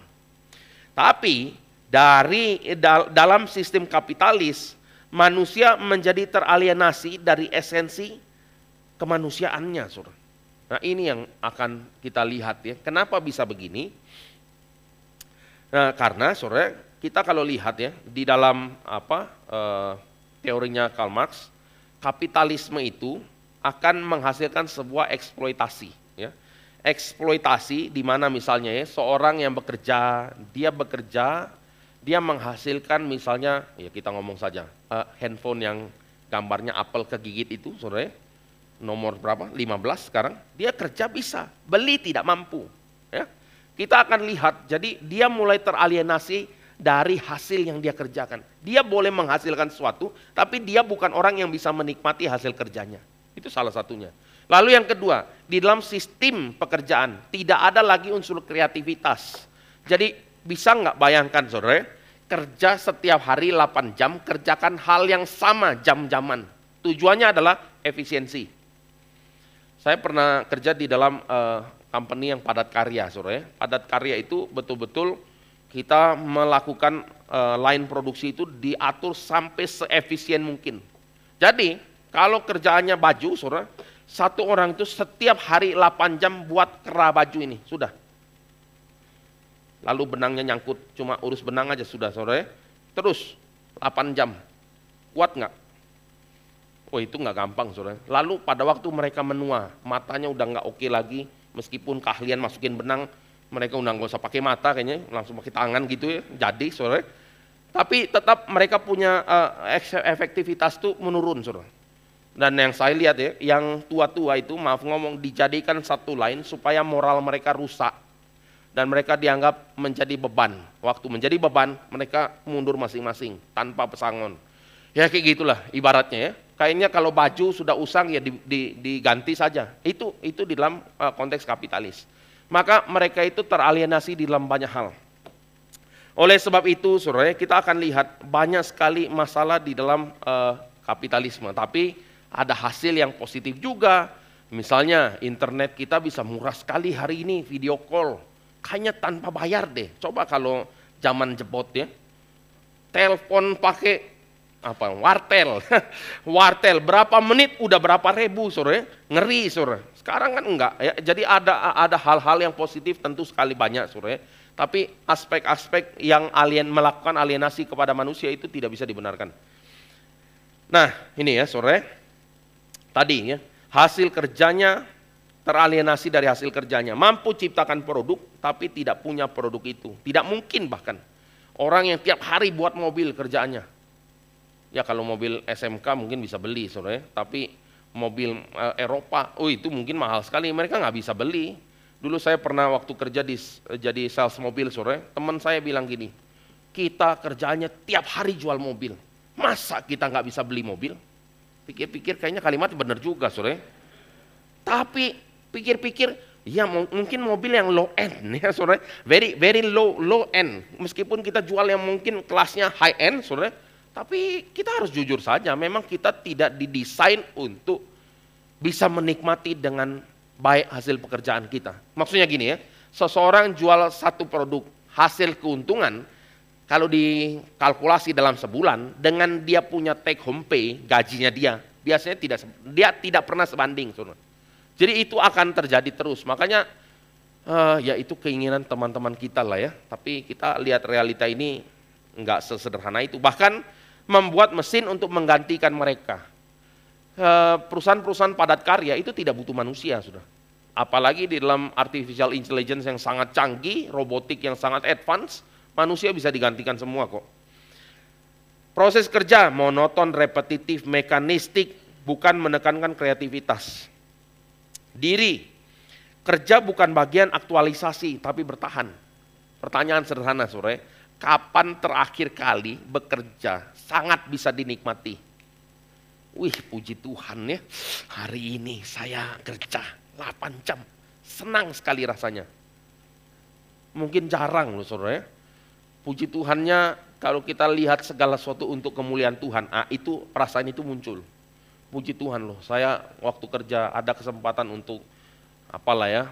Tapi dalam sistem kapitalis manusia menjadi teralienasi dari esensi kemanusiaannya, saudara. Nah ini yang akan kita lihat ya. Kenapa bisa begini? Nah karena saudara, kita kalau lihat ya di dalam teorinya Karl Marx, kapitalisme itu akan menghasilkan sebuah eksploitasi ya. Eksploitasi di mana misalnya ya seorang yang bekerja, dia menghasilkan misalnya ya kita ngomong saja handphone yang gambarnya apel kegigit itu saudara ya, nomor berapa? 15 sekarang, dia kerja bisa, beli tidak mampu ya. Kita akan lihat, jadi dia mulai teralienasi dari hasil yang dia kerjakan. Dia boleh menghasilkan sesuatu, tapi dia bukan orang yang bisa menikmati hasil kerjanya. Itu salah satunya. Lalu yang kedua, di dalam sistem pekerjaan tidak ada lagi unsur kreativitas. Jadi bisa nggak bayangkan saudara, kerja setiap hari 8 jam, kerjakan hal yang sama jam-jaman. Tujuannya adalah efisiensi. Saya pernah kerja di dalam company yang padat karya, saudara. Padat karya itu betul-betul kita melakukan line produksi itu diatur sampai seefisien mungkin. Jadi kalau kerjaannya baju, saudara, satu orang itu setiap hari 8 jam buat kera baju ini, sudah. Lalu benangnya nyangkut, cuma urus benang aja sudah, saudara. Terus 8 jam, kuat nggak? Oh itu nggak gampang, saudara. Lalu pada waktu mereka menua, matanya udah nggak oke lagi, meskipun keahlian masukin benang, mereka udah nggak usah pakai mata kayaknya, langsung pakai tangan gitu ya, jadi saudara. Tapi tetap mereka punya efektivitas tuh menurun, saudara. Dan yang saya lihat ya, yang tua-tua itu maaf ngomong dijadikan satu line supaya moral mereka rusak dan mereka dianggap menjadi beban. Waktu menjadi beban, mereka mundur masing-masing tanpa pesangon. Ya kayak gitulah ibaratnya ya. Kayaknya kalau baju sudah usang ya diganti saja. Itu di dalam konteks kapitalis. Maka mereka itu teralienasi di dalam banyak hal. Oleh sebab itu, saudara, kita akan lihat banyak sekali masalah di dalam kapitalisme. Tapi ada hasil yang positif juga. Misalnya internet kita bisa murah sekali hari ini, video call. Kayaknya tanpa bayar deh. Coba kalau zaman jebot ya. Telepon pakai wartel. Wartel berapa menit udah berapa ribu, saudara. Ngeri, saudara. Sekarang kan enggak ya. Jadi ada hal-hal yang positif tentu sekali banyak, saudara. Tapi aspek-aspek yang melakukan alienasi kepada manusia itu tidak bisa dibenarkan. Nah, ini ya, saudara. Tadi ya, hasil kerjanya teralienasi dari hasil kerjanya. Mampu ciptakan produk tapi tidak punya produk itu. Tidak mungkin bahkan. Orang yang tiap hari buat mobil kerjaannya. Ya kalau mobil SMK mungkin bisa beli, saudara. Tapi mobil Eropa, itu mungkin mahal sekali. Mereka nggak bisa beli. Dulu saya pernah waktu kerja jadi sales mobil, saudara. Teman saya bilang gini, kita kerjaannya tiap hari jual mobil. Masa kita nggak bisa beli mobil? Pikir-pikir kayaknya kalimat benar juga, saudara. Tapi pikir-pikir, ya mungkin mobil yang low end, ya saudara. Very low end. Meskipun kita jual yang mungkin kelasnya high end, saudara. Tapi kita harus jujur saja, memang kita tidak didesain untuk bisa menikmati dengan baik hasil pekerjaan kita. Maksudnya gini ya, seseorang jual satu produk hasil keuntungan, kalau dikalkulasi dalam sebulan, dengan dia punya take home pay, gajinya dia, biasanya tidak pernah sebanding. Saudara. Jadi itu akan terjadi terus, makanya ya itu keinginan teman-teman kita lah ya. Tapi kita lihat realita ini enggak sesederhana itu, bahkan membuat mesin untuk menggantikan mereka. Perusahaan-perusahaan padat karya itu tidak butuh manusia, sudah. Apalagi di dalam artificial intelligence yang sangat canggih, robotik yang sangat advance, manusia bisa digantikan semua kok. Proses kerja monoton, repetitif, mekanistik, bukan menekankan kreativitas. Diri, kerja bukan bagian aktualisasi, tapi bertahan. Pertanyaan sederhana, saudara, kapan terakhir kali bekerja sangat bisa dinikmati? Wih, puji Tuhan ya, hari ini saya kerja 8 jam, senang sekali rasanya. Mungkin jarang loh saudara ya. Puji Tuhannya kalau kita lihat segala sesuatu untuk kemuliaan Tuhan, itu perasaan itu muncul. Puji Tuhan loh, saya waktu kerja ada kesempatan untuk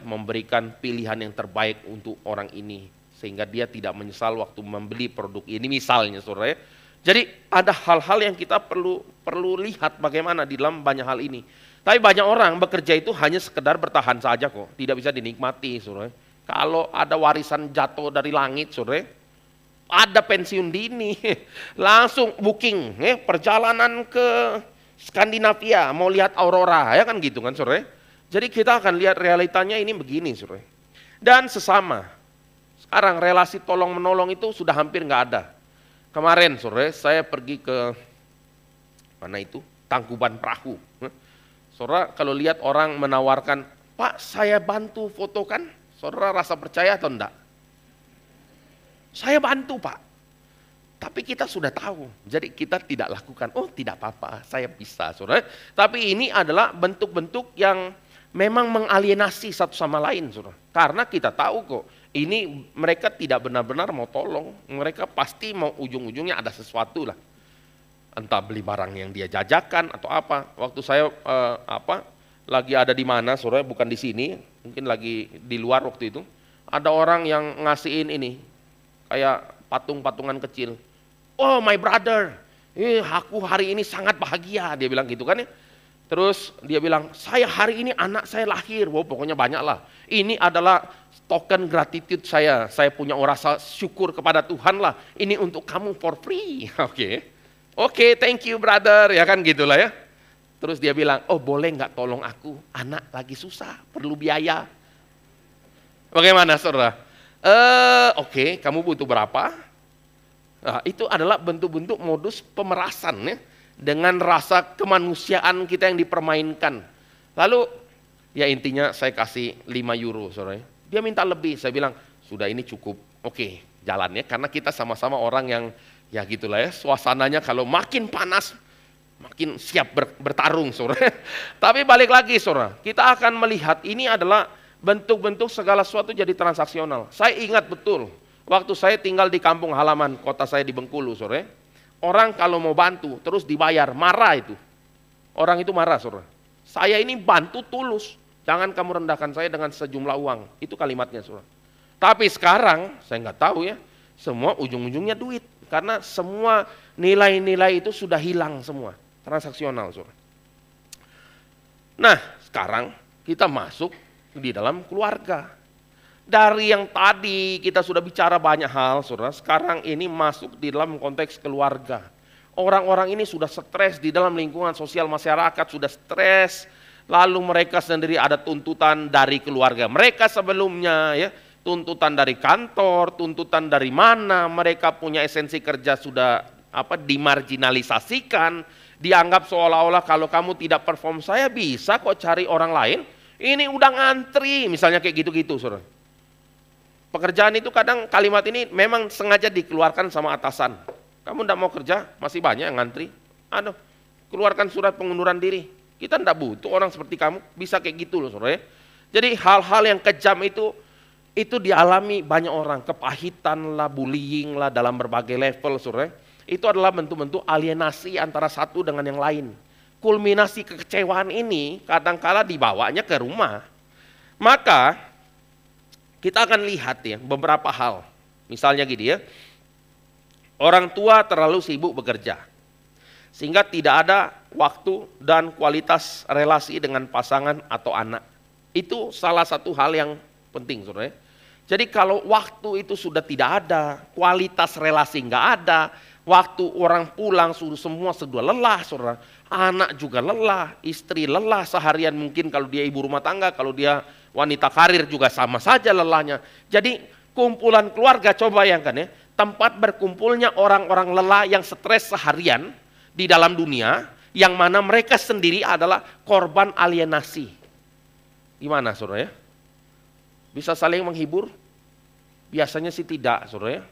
memberikan pilihan yang terbaik untuk orang ini. Sehingga dia tidak menyesal waktu membeli produk ini misalnya saudara ya. Jadi ada hal-hal yang kita perlu lihat bagaimana di dalam banyak hal ini. Tapi banyak orang bekerja itu hanya sekedar bertahan saja kok, tidak bisa dinikmati saudara. Kalau ada warisan jatuh dari langit saudara, ada pensiun dini, langsung booking perjalanan ke Skandinavia mau lihat aurora ya kan gitu kan saudara. Jadi kita akan lihat realitanya ini begini saudara. Dan sesama, sekarang relasi tolong menolong itu sudah hampir nggak ada. Kemarin sore saya pergi ke mana itu Tangkuban Perahu. Saudara kalau lihat orang menawarkan, Pak saya bantu fotokan, saudara rasa percaya atau enggak? Saya bantu Pak, tapi kita sudah tahu, jadi kita tidak lakukan. Oh tidak apa-apa, saya bisa saudara. Tapi ini adalah bentuk-bentuk yang memang mengalienasi satu sama lain saudara. Karena kita tahu kok, ini mereka tidak benar-benar mau tolong, mereka pasti mau ujung-ujungnya ada sesuatu lah. Entah beli barang yang dia jajakan atau apa. Waktu saya lagi ada di mana, saudara, bukan di sini, mungkin lagi di luar waktu itu, ada orang yang ngasihin ini kayak patung-patungan kecil. Oh my brother, aku hari ini sangat bahagia, dia bilang gitu kan ya. Terus dia bilang, saya hari ini anak saya lahir, wow pokoknya banyak lah. Ini adalah token gratitude saya punya rasa syukur kepada Tuhan lah. Ini untuk kamu for free, Oke, thank you brother, ya kan gitulah ya. Terus dia bilang, oh boleh nggak tolong aku, anak lagi susah, perlu biaya. Bagaimana saudara? Oke, kamu butuh berapa? Nah, itu adalah bentuk-bentuk modus pemerasan ya, dengan rasa kemanusiaan kita yang dipermainkan. Lalu ya intinya saya kasih 5 euro saudara. Dia minta lebih, saya bilang sudah ini cukup, oke jalan ya. Karena kita sama-sama orang yang ya gitulah ya, suasananya kalau makin panas, makin siap bertarung saudara. Tapi balik lagi saudara, kita akan melihat ini adalah bentuk-bentuk segala sesuatu jadi transaksional. Saya ingat betul, waktu saya tinggal di kampung halaman kota saya di Bengkulu saudara. Orang kalau mau bantu terus dibayar, marah itu. Orang itu marah saudara. Saya ini bantu tulus, jangan kamu rendahkan saya dengan sejumlah uang. Itu kalimatnya saudara. Tapi sekarang saya nggak tahu ya, semua ujung-ujungnya duit. Karena semua nilai-nilai itu sudah hilang semua, transaksional saudara. Nah sekarang kita masuk di dalam keluarga. Dari yang tadi kita sudah bicara banyak hal saudara, sekarang ini masuk di dalam konteks keluarga. Orang-orang ini sudah stres di dalam lingkungan sosial masyarakat, sudah stres, lalu mereka sendiri ada tuntutan dari keluarga mereka sebelumnya ya, tuntutan dari kantor, tuntutan dari mana, mereka punya esensi kerja sudah dimarginalisasikan, dianggap seolah-olah kalau kamu tidak perform saya bisa kok cari orang lain. Ini udah ngantri, misalnya kayak gitu-gitu saudara. Pekerjaan itu kadang kalimat ini memang sengaja dikeluarkan sama atasan. Kamu tidak mau kerja, masih banyak yang ngantri. Aduh, keluarkan surat pengunduran diri. Kita tidak butuh orang seperti kamu, bisa kayak gitu loh saudara. Jadi hal-hal yang kejam itu dialami banyak orang. Kepahitan lah, bullying lah dalam berbagai level saudara. Itu adalah bentuk-bentuk alienasi antara satu dengan yang lain. Kulminasi kekecewaan ini kadangkala dibawanya ke rumah. Maka kita akan lihat ya beberapa hal. Misalnya gini ya, orang tua terlalu sibuk bekerja sehingga tidak ada waktu dan kualitas relasi dengan pasangan atau anak. Itu salah satu hal yang penting saudara. Jadi kalau waktu itu sudah tidak ada, kualitas relasi nggak ada, waktu orang pulang semua sudah lelah saudara. Anak juga lelah, istri lelah seharian mungkin kalau dia ibu rumah tangga, kalau dia wanita karir juga sama saja lelahnya. Jadi kumpulan keluarga, coba bayangkan ya, tempat berkumpulnya orang-orang lelah yang stres seharian di dalam dunia, yang mana mereka sendiri adalah korban alienasi. Gimana saudara ya? Bisa saling menghibur? Biasanya sih tidak saudara ya.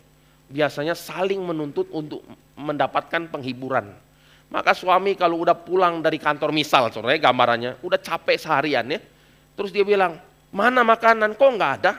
Biasanya saling menuntut untuk mendapatkan penghiburan. Maka suami kalau udah pulang dari kantor misal saudara gambarannya, udah capek seharian ya. Terus dia bilang, mana makanan kok nggak ada?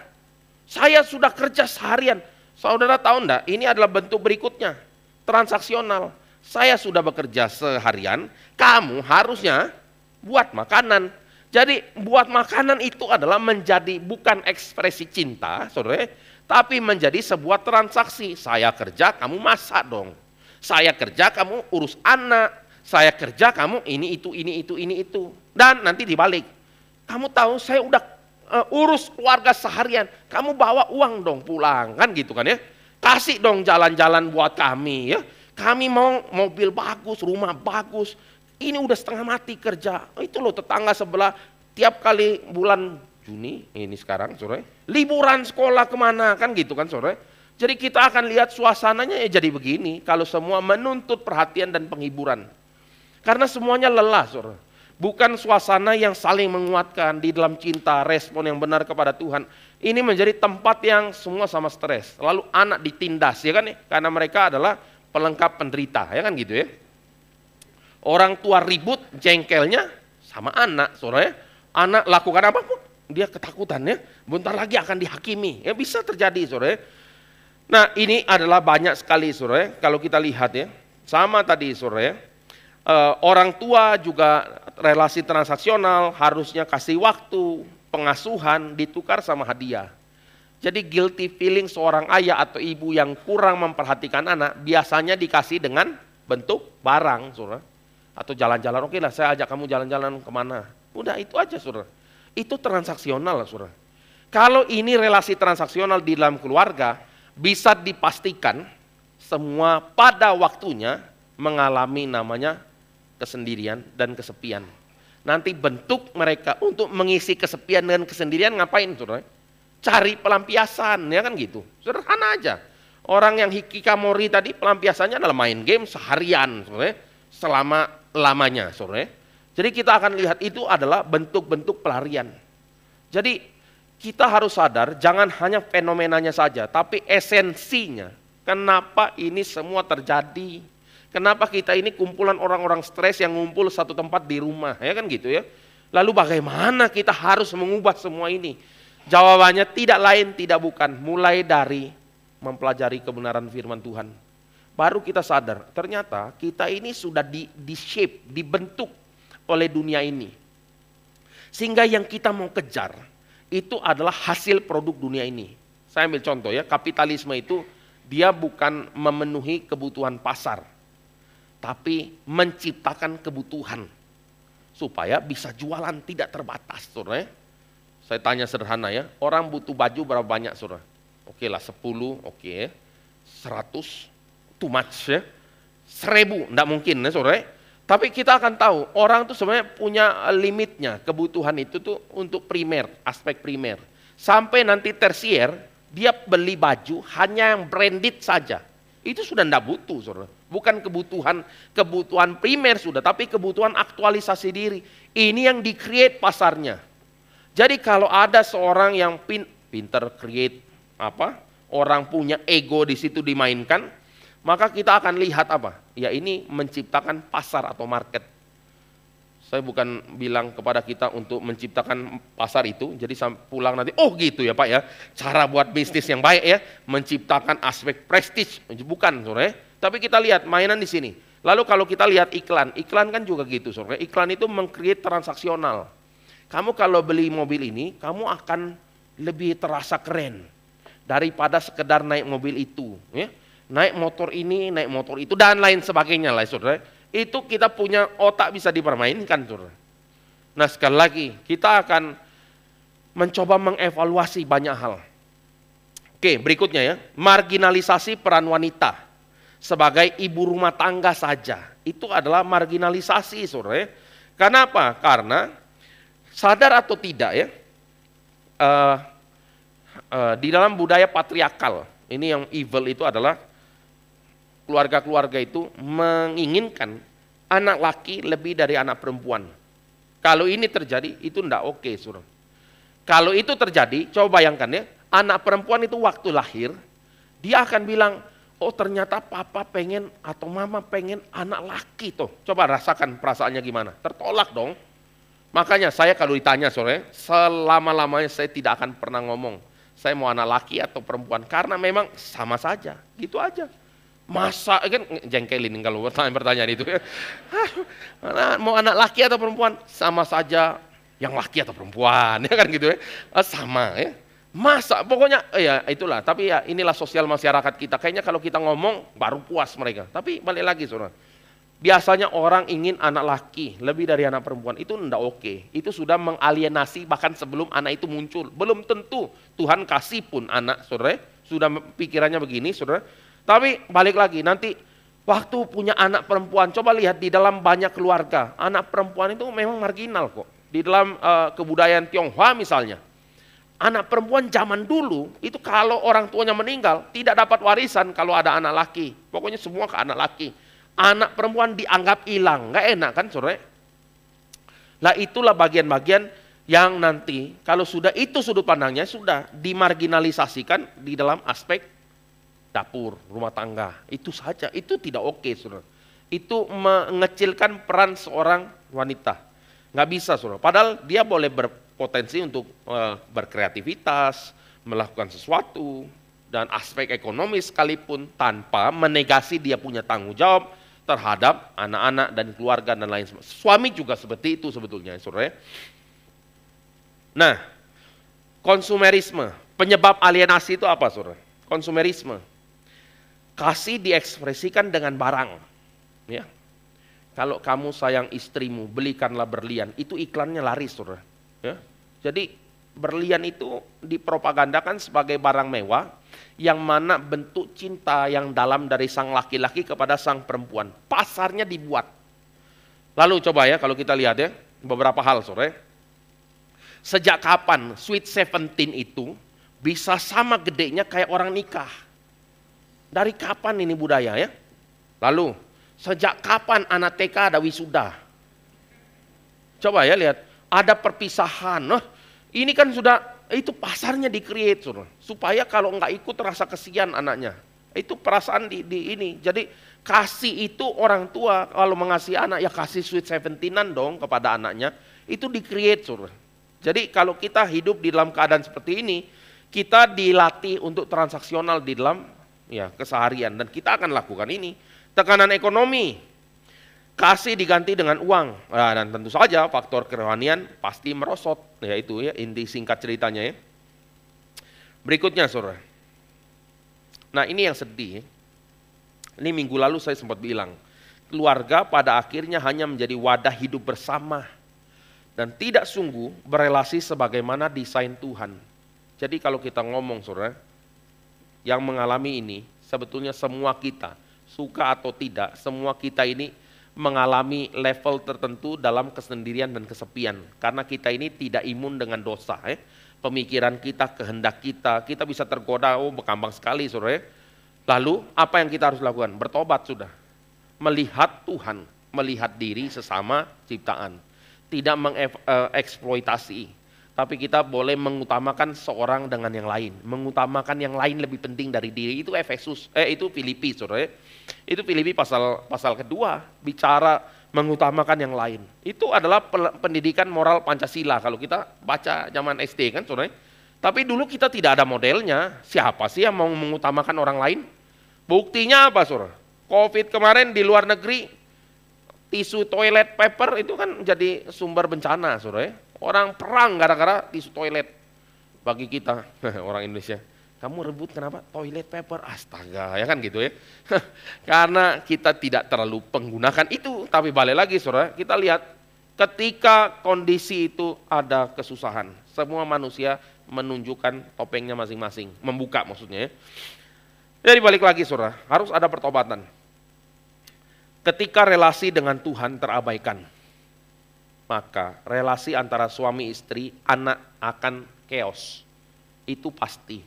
Saya sudah kerja seharian. Saudara tahu enggak, ini adalah bentuk berikutnya, transaksional. Saya sudah bekerja seharian, kamu harusnya buat makanan. Jadi buat makanan itu adalah menjadi bukan ekspresi cinta saudara, tapi menjadi sebuah transaksi. Saya kerja, kamu masak dong. Saya kerja, kamu urus anak. Saya kerja, kamu ini itu. Dan nanti dibalik. Kamu tahu saya udah urus keluarga seharian. Kamu bawa uang dong pulang. Kan gitu kan ya. Kasih dong jalan-jalan buat kami ya. Kami mau mobil bagus, rumah bagus. Ini udah setengah mati kerja. Itu loh tetangga sebelah. Tiap kali bulan Juni, ini sekarang sore. Liburan sekolah kemana kan gitu kan sore. Jadi kita akan lihat suasananya ya jadi begini, kalau semua menuntut perhatian dan penghiburan. Karena semuanya lelah, saudara. Bukan suasana yang saling menguatkan di dalam cinta, respon yang benar kepada Tuhan. Ini menjadi tempat yang semua sama stres. Lalu anak ditindas, ya kan ya? Karena mereka adalah pelengkap penderita, ya kan gitu ya. Orang tua ribut, jengkelnya sama anak, saudara ya. Anak lakukan apa pun, dia ketakutan ya. Bentar lagi akan dihakimi, ya bisa terjadi, saudara ya. Nah ini adalah banyak sekali saudara, kalau kita lihat ya, sama tadi saudara, orang tua juga relasi transaksional harusnya kasih waktu, pengasuhan ditukar sama hadiah. Jadi guilty feeling seorang ayah atau ibu yang kurang memperhatikan anak biasanya dikasih dengan bentuk barang, saudara. Atau jalan-jalan, oke lah saya ajak kamu jalan-jalan kemana. Udah itu aja, saudara. Itu transaksional, saudara. Kalau ini relasi transaksional di dalam keluarga, bisa dipastikan semua pada waktunya mengalami namanya kesendirian dan kesepian. Nanti bentuk mereka untuk mengisi kesepian dan kesendirian ngapain, saudara? Cari pelampiasan, ya kan gitu. Sederhana aja. Orang yang hikikomori tadi pelampiasannya adalah main game seharian, saudara, selama lamanya, saudara. Jadi kita akan lihat itu adalah bentuk-bentuk pelarian. Jadi kita harus sadar, jangan hanya fenomenanya saja, tapi esensinya. Kenapa ini semua terjadi? Kenapa kita ini kumpulan orang-orang stres yang ngumpul satu tempat di rumah, ya kan gitu ya. Lalu bagaimana kita harus mengubah semua ini? Jawabannya tidak lain, tidak bukan, mulai dari mempelajari kebenaran firman Tuhan. Baru kita sadar, ternyata kita ini sudah di-shape, dibentuk oleh dunia ini. Sehingga yang kita mau kejar, itu adalah hasil produk dunia ini. Saya ambil contoh ya, kapitalisme itu dia bukan memenuhi kebutuhan pasar, tapi menciptakan kebutuhan supaya bisa jualan tidak terbatas, saudara. Saya tanya sederhana ya, orang butuh baju berapa banyak, saudara? Oke lah 10, oke, 100, too much ya, 1000, enggak mungkin ya saudara. Tapi kita akan tahu, orang tuh sebenarnya punya limitnya, kebutuhan itu tuh untuk primer, aspek primer. Sampai nanti tersier, dia beli baju hanya yang branded saja. Itu sudah enggak butuh, saudara. Bukan kebutuhan primer sudah, tapi kebutuhan aktualisasi diri. Ini yang di-create pasarnya. Jadi kalau ada seorang yang pinter create orang punya ego di situ dimainkan, maka kita akan lihat apa? Ya ini menciptakan pasar atau market. Saya bukan bilang kepada kita untuk menciptakan pasar itu, jadi pulang nanti, oh gitu ya Pak ya, cara buat bisnis yang baik ya, menciptakan aspek prestige, bukan saudara. Tapi kita lihat mainan di sini. Lalu kalau kita lihat iklan kan juga gitu saudara. Iklan itu meng-create transaksional. Kamu kalau beli mobil ini, kamu akan lebih terasa keren daripada sekedar naik mobil itu. Ya. Naik motor ini, naik motor itu, dan lain sebagainya lah saudara. Itu kita punya otak bisa dipermainkan saudara. Nah sekali lagi, kita akan mencoba mengevaluasi banyak hal. Oke berikutnya ya, marginalisasi peran wanita sebagai ibu rumah tangga saja. Itu adalah marginalisasi saudara. Kenapa? Karena sadar atau tidak ya, di dalam budaya patriarkal, ini yang evil itu adalah keluarga-keluarga itu menginginkan anak laki lebih dari anak perempuan. Kalau ini terjadi, itu enggak oke, saudara. Kalau itu terjadi, coba bayangkan ya, anak perempuan itu waktu lahir, dia akan bilang, oh ternyata papa pengen atau mama pengen anak laki tuh. Coba rasakan perasaannya gimana, tertolak dong. Makanya saya kalau ditanya sore, selama-lamanya saya tidak akan pernah ngomong, saya mau anak laki atau perempuan, karena memang sama saja, gitu aja. Masa, kan jengkelin kalau pertanyaan itu ya. Mau anak laki atau perempuan, sama saja yang laki atau perempuan, ya kan gitu ya, sama ya. Masa, pokoknya ya itulah, tapi ya inilah sosial masyarakat kita, kayaknya kalau kita ngomong baru puas mereka, tapi balik lagi saudara. Biasanya orang ingin anak laki lebih dari anak perempuan, itu enggak oke. Itu sudah mengalienasi bahkan sebelum anak itu muncul. Belum tentu Tuhan kasih pun anak, saudara. Sudah pikirannya begini, saudara. Tapi balik lagi, nanti waktu punya anak perempuan, coba lihat di dalam banyak keluarga, anak perempuan itu memang marginal kok. Di dalam kebudayaan Tionghoa misalnya, anak perempuan zaman dulu, itu kalau orang tuanya meninggal, tidak dapat warisan kalau ada anak laki. Pokoknya semua ke anak laki. Anak perempuan dianggap hilang, nggak enak kan saudara? Lah itulah bagian-bagian yang nanti kalau sudah itu sudut pandangnya sudah dimarginalisasikan di dalam aspek dapur, rumah tangga. Itu saja, itu tidak oke saudara. Itu mengecilkan peran seorang wanita. Nggak bisa saudara, padahal dia boleh berpotensi untuk berkreativitas, melakukan sesuatu, dan aspek ekonomis sekalipun tanpa menegasi dia punya tanggung jawab terhadap anak-anak dan keluarga dan lain sebagainya. Suami juga seperti itu sebetulnya, saudara. Nah, konsumerisme, Penyebab alienasi itu apa, saudara? Konsumerisme. Kasih diekspresikan dengan barang. Ya. Kalau kamu sayang istrimu, belikanlah berlian. Itu iklannya laris, saudara. Ya. Jadi berlian itu dipropagandakan sebagai barang mewah, yang mana bentuk cinta yang dalam dari sang laki-laki kepada sang perempuan. Pasarnya dibuat. Lalu coba ya, kalau kita lihat ya, beberapa hal, saudara. Sejak kapan Sweet 17 itu bisa sama gedenya kayak orang nikah? Dari kapan ini budaya ya? Lalu, sejak kapan anak TK ada wisuda? Coba ya lihat, ada perpisahan. Nah, ini kan sudah, itu pasarnya di-create, supaya kalau nggak ikut terasa kesian anaknya. Itu perasaan di ini. Jadi kasih itu orang tua kalau mengasihi anak ya kasih Sweet 17-an dong kepada anaknya. Itu di-create, Jadi kalau kita hidup di dalam keadaan seperti ini, kita dilatih untuk transaksional di dalam ya keseharian, dan kita akan lakukan ini. Tekanan ekonomi, kasih diganti dengan uang, nah, dan tentu saja faktor kerohanian pasti merosot, yaitu ya inti singkat ceritanya ya. Berikutnya, saudara. Nah, ini yang sedih. Ini minggu lalu saya sempat bilang, keluarga pada akhirnya hanya menjadi wadah hidup bersama dan tidak sungguh berelasi sebagaimana desain Tuhan. Jadi kalau kita ngomong, saudara, yang mengalami ini sebetulnya semua kita, suka atau tidak, semua kita ini mengalami level tertentu dalam kesendirian dan kesepian. Karena kita ini tidak imun dengan dosa. Pemikiran kita, kehendak kita bisa tergoda, berkembang sekali, saudara. Lalu apa yang kita harus lakukan? Bertobat sudah. Melihat Tuhan, melihat diri sesama ciptaan. Tidak mengeksploitasi. Tapi kita boleh mengutamakan seorang dengan yang lain. Mengutamakan yang lain lebih penting dari diri. Itu itu Filipi, saudara. Itu Filipi pasal kedua, bicara mengutamakan yang lain. Itu adalah pendidikan moral Pancasila kalau kita baca zaman SD kan, saudara. Tapi dulu kita tidak ada modelnya. Siapa sih yang mau mengutamakan orang lain? Buktinya apa, saudara? Covid kemarin di luar negeri, tisu toilet paper itu kan jadi sumber bencana, saudara. Orang perang gara-gara tisu toilet. Bagi kita, orang Indonesia. Kamu rebut kenapa? Toilet paper, astaga, ya kan gitu ya. Karena kita tidak terlalu menggunakan itu. Tapi balik lagi, saudara, kita lihat ketika kondisi itu ada kesusahan. Semua manusia menunjukkan topengnya masing-masing. Membuka maksudnya ya. Jadi balik lagi, saudara, harus ada pertobatan. Ketika relasi dengan Tuhan terabaikan, maka relasi antara suami istri, anak akan chaos. Itu pasti.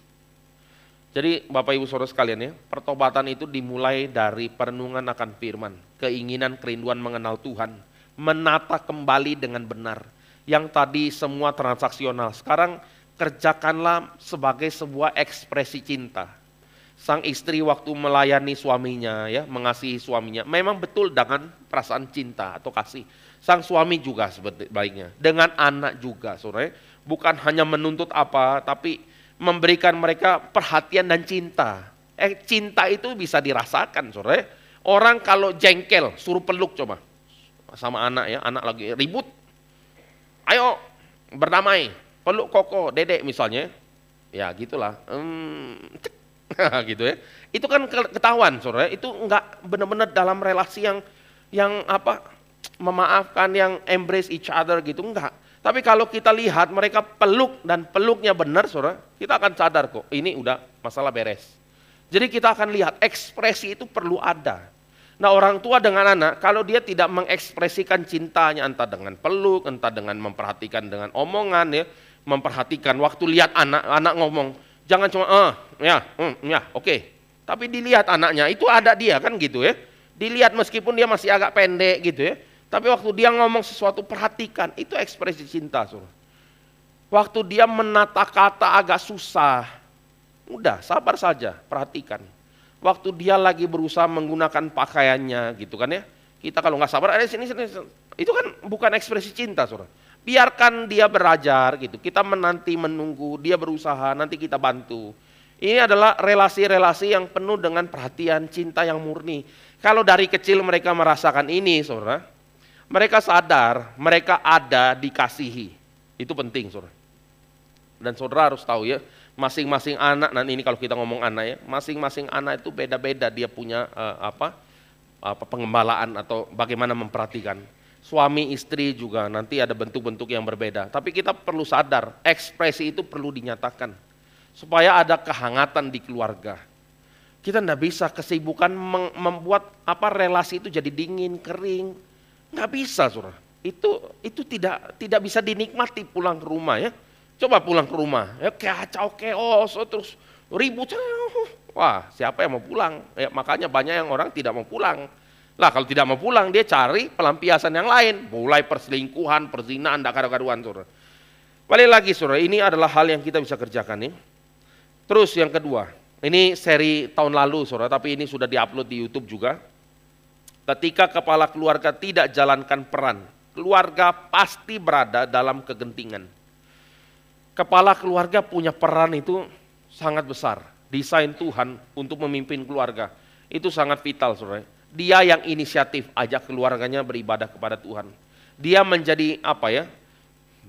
Jadi Bapak Ibu Saudara sekalian ya, pertobatan itu dimulai dari perenungan akan firman, keinginan kerinduan mengenal Tuhan, menata kembali dengan benar. Yang tadi semua transaksional, sekarang kerjakanlah sebagai sebuah ekspresi cinta. Sang istri waktu melayani suaminya ya, mengasihi suaminya, memang betul dengan perasaan cinta atau kasih. Sang suami juga sebaliknya, dengan anak juga, saudara. Bukan hanya menuntut apa, tapi memberikan mereka perhatian dan cinta. Cinta itu bisa dirasakan, saudara. Orang kalau jengkel, suruh peluk coba. Sama anak ya, anak lagi ribut. Ayo berdamai, peluk koko, dedek misalnya. Ya gitulah. Gitu ya. Itu kan ketahuan, saudara. Itu enggak benar-benar dalam relasi yang memaafkan, yang embrace each other gitu, enggak. Tapi kalau kita lihat mereka peluk dan peluknya benar, saudara, kita akan sadar kok, ini udah masalah beres. Jadi kita akan lihat ekspresi itu perlu ada. Nah, orang tua dengan anak, kalau dia tidak mengekspresikan cintanya entah dengan peluk, entah dengan memperhatikan dengan omongan ya, memperhatikan waktu lihat anak ngomong, jangan cuma oke. Tapi dilihat anaknya, itu ada dia kan gitu ya. Dilihat meskipun dia masih agak pendek gitu ya. Tapi waktu dia ngomong sesuatu perhatikan, itu ekspresi cinta, saudara. Waktu dia menata kata agak susah, udah sabar saja, perhatikan. Waktu dia lagi berusaha menggunakan pakaiannya gitu kan ya. Kita kalau nggak sabar, sini. Itu kan bukan ekspresi cinta, saudara. Biarkan dia belajar gitu. Kita menunggu, dia berusaha, nanti kita bantu. Ini adalah relasi-relasi yang penuh dengan perhatian, cinta yang murni. Kalau dari kecil mereka merasakan ini, saudara, mereka sadar, mereka ada dikasihi. Itu penting, saudara. Dan saudara harus tahu ya, Masing-masing anak, nah ini kalau kita ngomong anak ya, masing-masing anak itu beda-beda dia punya pengembalaan atau bagaimana memperhatikan. Suami istri juga nanti ada bentuk-bentuk yang berbeda. Tapi kita perlu sadar, ekspresi itu perlu dinyatakan. Supaya ada kehangatan di keluarga. Kita tidak bisa kesibukan membuat relasi itu jadi dingin, kering. Nggak bisa, saudara. Itu tidak bisa dinikmati pulang ke rumah ya. Coba pulang ke rumah, ya kacau chaos, terus ribut. Wah, siapa yang mau pulang? Ya, makanya banyak yang orang tidak mau pulang. Lah kalau tidak mau pulang dia cari pelampiasan yang lain, mulai perselingkuhan, perzinahan, tidak karu-karuan, saudara. Balik lagi, saudara, ini adalah hal yang kita bisa kerjakan nih. Terus yang kedua, ini seri tahun lalu, saudara, tapi ini sudah diupload di YouTube juga. Ketika kepala keluarga tidak jalankan peran, keluarga pasti berada dalam kegentingan. Kepala keluarga punya peran itu sangat besar. Desain Tuhan untuk memimpin keluarga itu sangat vital, saudara. Dia yang inisiatif ajak keluarganya beribadah kepada Tuhan. Dia menjadi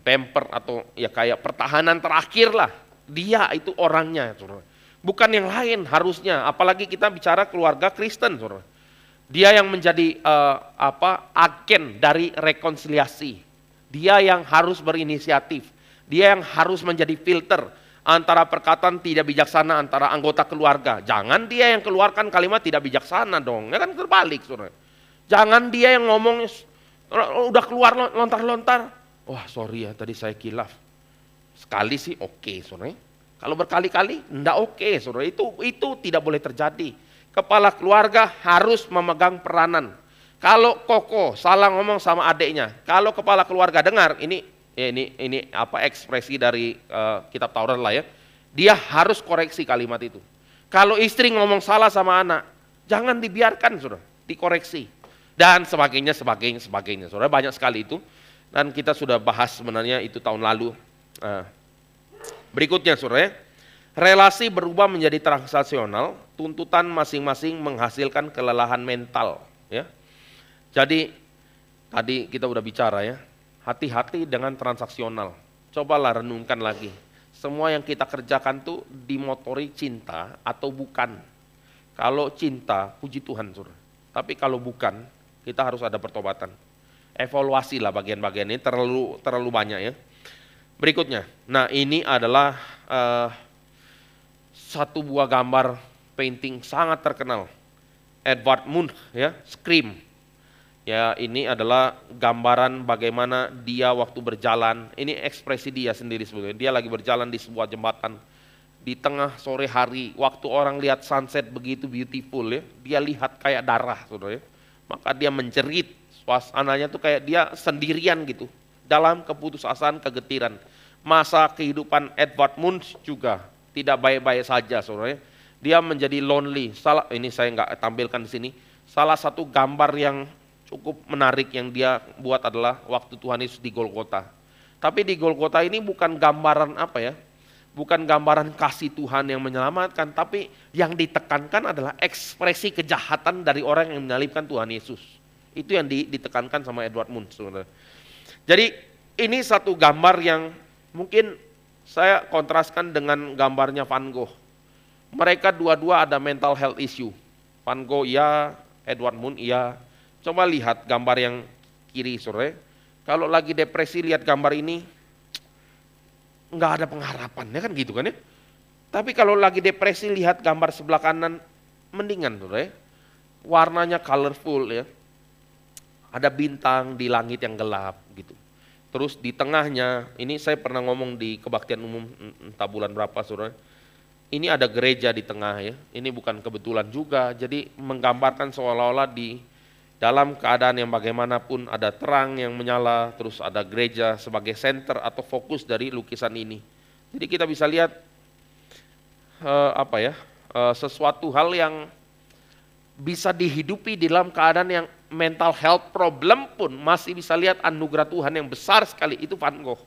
bumper atau ya kayak pertahanan terakhir lah. Dia itu orangnya, saudara. Bukan yang lain harusnya. Apalagi kita bicara keluarga Kristen, saudara. Dia yang menjadi agen dari rekonsiliasi. Dia yang harus berinisiatif. Dia yang harus menjadi filter antara perkataan tidak bijaksana antara anggota keluarga. Jangan dia yang keluarkan kalimat tidak bijaksana dong. Ya kan terbalik, saudara. Jangan dia yang ngomong udah keluar lontar-lontar. Wah, sorry ya tadi saya kilaf. Sekali sih oke, saudara. Kalau berkali-kali enggak oke, saudara. Itu tidak boleh terjadi. Kepala keluarga harus memegang peranan. Kalau koko salah ngomong sama adiknya, kalau kepala keluarga dengar, ini ekspresi dari kitab Taurat lah ya. Dia harus koreksi kalimat itu. Kalau istri ngomong salah sama anak, jangan dibiarkan, saudara, dikoreksi. Dan sebagainya. Saudara, banyak sekali itu. Dan kita sudah bahas sebenarnya itu tahun lalu. Berikutnya, saudara, relasi berubah menjadi transaksional, tuntutan masing-masing menghasilkan kelelahan mental, ya. Jadi tadi kita udah bicara ya, hati-hati dengan transaksional. Cobalah renungkan lagi. Semua yang kita kerjakan tuh dimotori cinta atau bukan. Kalau cinta, puji Tuhan, saudara. Tapi kalau bukan, kita harus ada pertobatan. Evaluasi lah bagian-bagian ini, terlalu banyak ya. Berikutnya, nah ini adalah satu buah gambar painting sangat terkenal. Edvard Munch ya, Scream. Ya, ini adalah gambaran bagaimana dia waktu berjalan. Ini ekspresi dia sendiri sebetulnya. Dia lagi berjalan di sebuah jembatan di tengah sore hari. Waktu orang lihat sunset begitu beautiful ya, dia lihat kayak darah, saudara ya. Maka dia menjerit, suasananya tuh kayak dia sendirian gitu. Dalam keputusasaan, kegetiran. Masa kehidupan Edvard Munch juga tidak baik-baik saja, saudara ya. Dia menjadi lonely. Ini saya nggak tampilkan di sini. Salah satu gambar yang cukup menarik yang dia buat adalah waktu Tuhan Yesus di Golgota. Tapi di Golgota ini bukan gambaran bukan gambaran kasih Tuhan yang menyelamatkan, tapi yang ditekankan adalah ekspresi kejahatan dari orang yang menyalibkan Tuhan Yesus. Itu yang ditekankan sama Edvard Munch, saudara. Jadi ini satu gambar yang mungkin saya kontraskan dengan gambarnya Van Gogh. Mereka dua-dua ada mental health issue. Van Gogh iya, Edvard Munch iya. Coba lihat gambar yang kiri, saudara. Kalau lagi depresi lihat gambar ini, nggak ada pengharapan, ya kan gitu kan ya. Tapi kalau lagi depresi lihat gambar sebelah kanan, mendingan, saudara. Warnanya colorful ya. Ada bintang di langit yang gelap gitu. Terus di tengahnya, ini saya pernah ngomong di kebaktian umum entah bulan berapa, saudara. Ini ada gereja di tengah ya. Ini bukan kebetulan juga. Jadi menggambarkan seolah-olah di dalam keadaan yang bagaimanapun ada terang yang menyala, terus ada gereja sebagai center atau fokus dari lukisan ini. Jadi kita bisa lihat sesuatu hal yang bisa dihidupi di dalam keadaan yang mental health problem pun masih bisa lihat anugerah Tuhan yang besar sekali. Itu Van Gogh.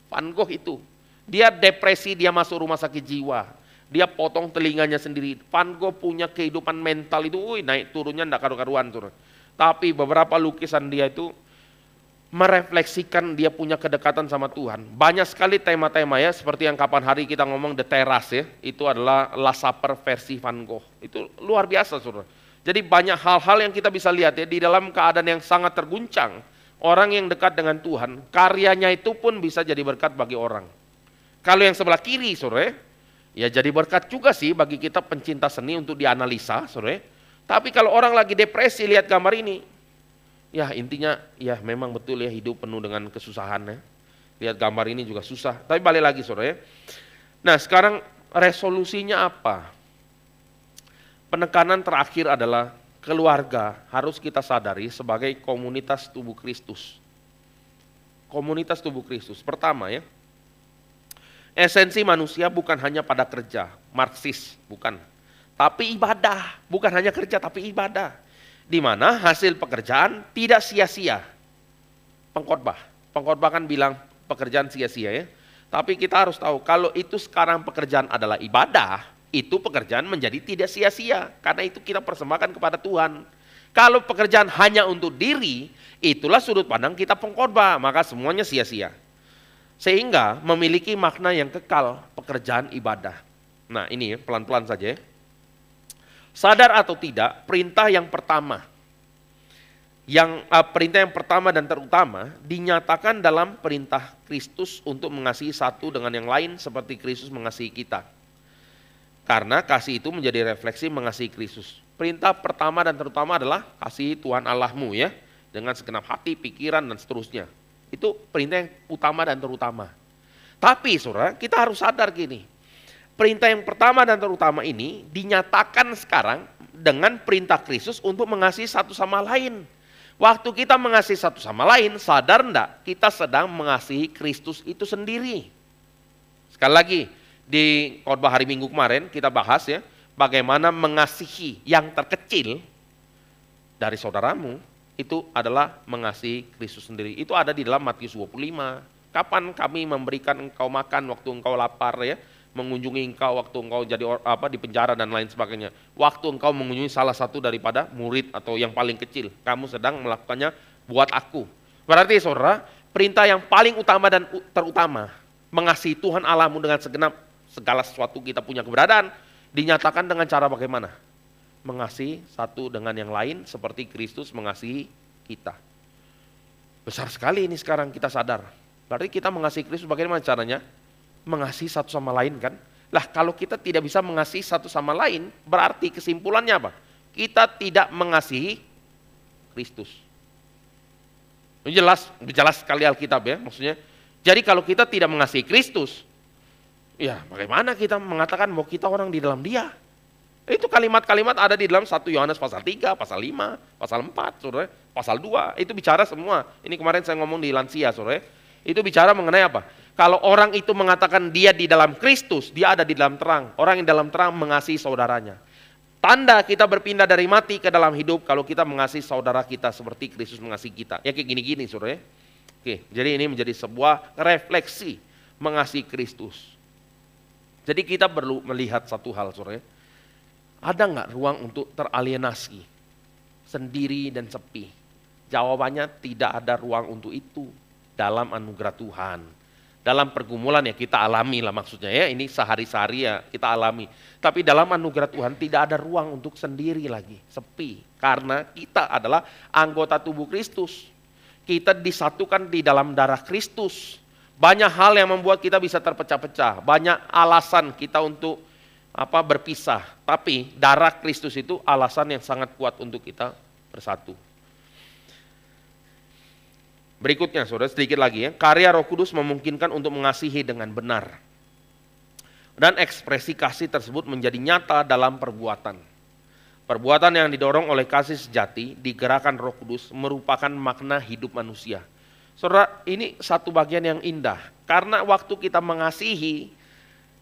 Van Gogh itu, dia depresi, dia masuk rumah sakit jiwa. Dia potong telinganya sendiri. Van Gogh punya kehidupan mental itu naik turunnya enggak karu-karuan, saudara. Tapi beberapa lukisan dia itu merefleksikan dia punya kedekatan sama Tuhan. Banyak sekali tema-tema ya, seperti yang kapan hari kita ngomong The Terrace ya, itu adalah Last Supper versi Van Gogh. Itu luar biasa saudara. Jadi banyak hal-hal yang kita bisa lihat ya, di dalam keadaan yang sangat terguncang, orang yang dekat dengan Tuhan, karyanya itu pun bisa jadi berkat bagi orang. Kalau yang sebelah kiri saudara, ya jadi berkat juga sih bagi kita pencinta seni untuk dianalisa saudara. Tapi kalau orang lagi depresi lihat gambar ini, ya intinya ya memang betul ya hidup penuh dengan kesusahan ya. Lihat gambar ini juga susah. Tapi balik lagi saudara ya. Nah sekarang resolusinya apa? Penekanan terakhir adalah keluarga harus kita sadari sebagai komunitas tubuh Kristus. Komunitas tubuh Kristus. Pertama ya, esensi manusia bukan hanya pada kerja, Marxis, bukan. Tapi ibadah, bukan hanya kerja tapi ibadah. Di mana hasil pekerjaan tidak sia-sia. Pengkhotbah kan bilang pekerjaan sia-sia ya. Tapi kita harus tahu kalau itu sekarang pekerjaan adalah ibadah, itu pekerjaan menjadi tidak sia-sia. Karena itu kita persembahkan kepada Tuhan. Kalau pekerjaan hanya untuk diri, itulah sudut pandang kita pengkhotbah, maka semuanya sia-sia. Sehingga memiliki makna yang kekal pekerjaan ibadah. Nah ini ya, pelan-pelan saja ya. Sadar atau tidak, perintah yang pertama dan terutama dinyatakan dalam perintah Kristus untuk mengasihi satu dengan yang lain seperti Kristus mengasihi kita. Karena kasih itu menjadi refleksi mengasihi Kristus. Perintah pertama dan terutama adalah kasihi Tuhan Allahmu ya, dengan segenap hati, pikiran dan seterusnya. Itu perintah yang utama dan terutama. Tapi saudara, kita harus sadar gini. Perintah yang pertama dan terutama ini dinyatakan sekarang dengan perintah Kristus untuk mengasihi satu sama lain. Waktu kita mengasihi satu sama lain, sadar enggak kita sedang mengasihi Kristus itu sendiri. Sekali lagi, di khotbah hari Minggu kemarin kita bahas ya, bagaimana mengasihi yang terkecil dari saudaramu, itu adalah mengasihi Kristus sendiri. Itu ada di dalam Matius 25. Kapan kami memberikan engkau makan waktu engkau lapar ya, mengunjungi engkau waktu engkau jadi di penjara dan lain sebagainya. Waktu engkau mengunjungi salah satu daripada murid atau yang paling kecil, kamu sedang melakukannya buat aku. Berarti saudara, perintah yang paling utama dan terutama, mengasihi Tuhan Allahmu dengan segala sesuatu kita punya keberadaan, dinyatakan dengan cara bagaimana? Mengasihi satu dengan yang lain seperti Kristus mengasihi kita. Besar sekali ini sekarang kita sadar. Berarti kita mengasihi Kristus bagaimana caranya? Mengasihi satu sama lain kan? Lah kalau kita tidak bisa mengasihi satu sama lain, berarti kesimpulannya apa? Kita tidak mengasihi Kristus. Ini jelas sekali Alkitab ya maksudnya. Jadi kalau kita tidak mengasihi Kristus, ya bagaimana kita mengatakan bahwa kita orang di dalam dia? Itu kalimat-kalimat ada di dalam 1 Yohanes pasal 3, pasal 5, pasal 4, saudara, pasal 2, itu bicara semua. Ini kemarin saya ngomong di lansia, saudara. Itu bicara mengenai apa? Kalau orang itu mengatakan dia di dalam Kristus, dia ada di dalam terang. Orang yang dalam terang mengasihi saudaranya. Tanda kita berpindah dari mati ke dalam hidup kalau kita mengasihi saudara kita seperti Kristus mengasihi kita. Ya kayak gini-gini, saudara. Oke, jadi ini menjadi sebuah refleksi mengasihi Kristus. Jadi kita perlu melihat satu hal, saudara. Ada nggak ruang untuk teralienasi, sendiri dan sepi? Jawabannya tidak ada ruang untuk itu dalam anugerah Tuhan. Dalam pergumulan ya kita alami lah maksudnya ya, ini sehari-hari ya kita alami. Tapi dalam anugerah Tuhan tidak ada ruang untuk sendiri lagi, sepi. Karena kita adalah anggota tubuh Kristus. Kita disatukan di dalam darah Kristus. Banyak hal yang membuat kita bisa terpecah-pecah. Banyak alasan kita untuk berpisah. Tapi darah Kristus itu alasan yang sangat kuat untuk kita bersatu. Berikutnya saudara, sedikit lagi ya. Karya Roh Kudus memungkinkan untuk mengasihi dengan benar. Dan ekspresi kasih tersebut menjadi nyata dalam perbuatan. Perbuatan yang didorong oleh kasih sejati, digerakkan Roh Kudus, merupakan makna hidup manusia. Saudara, ini satu bagian yang indah. Karena waktu kita mengasihi,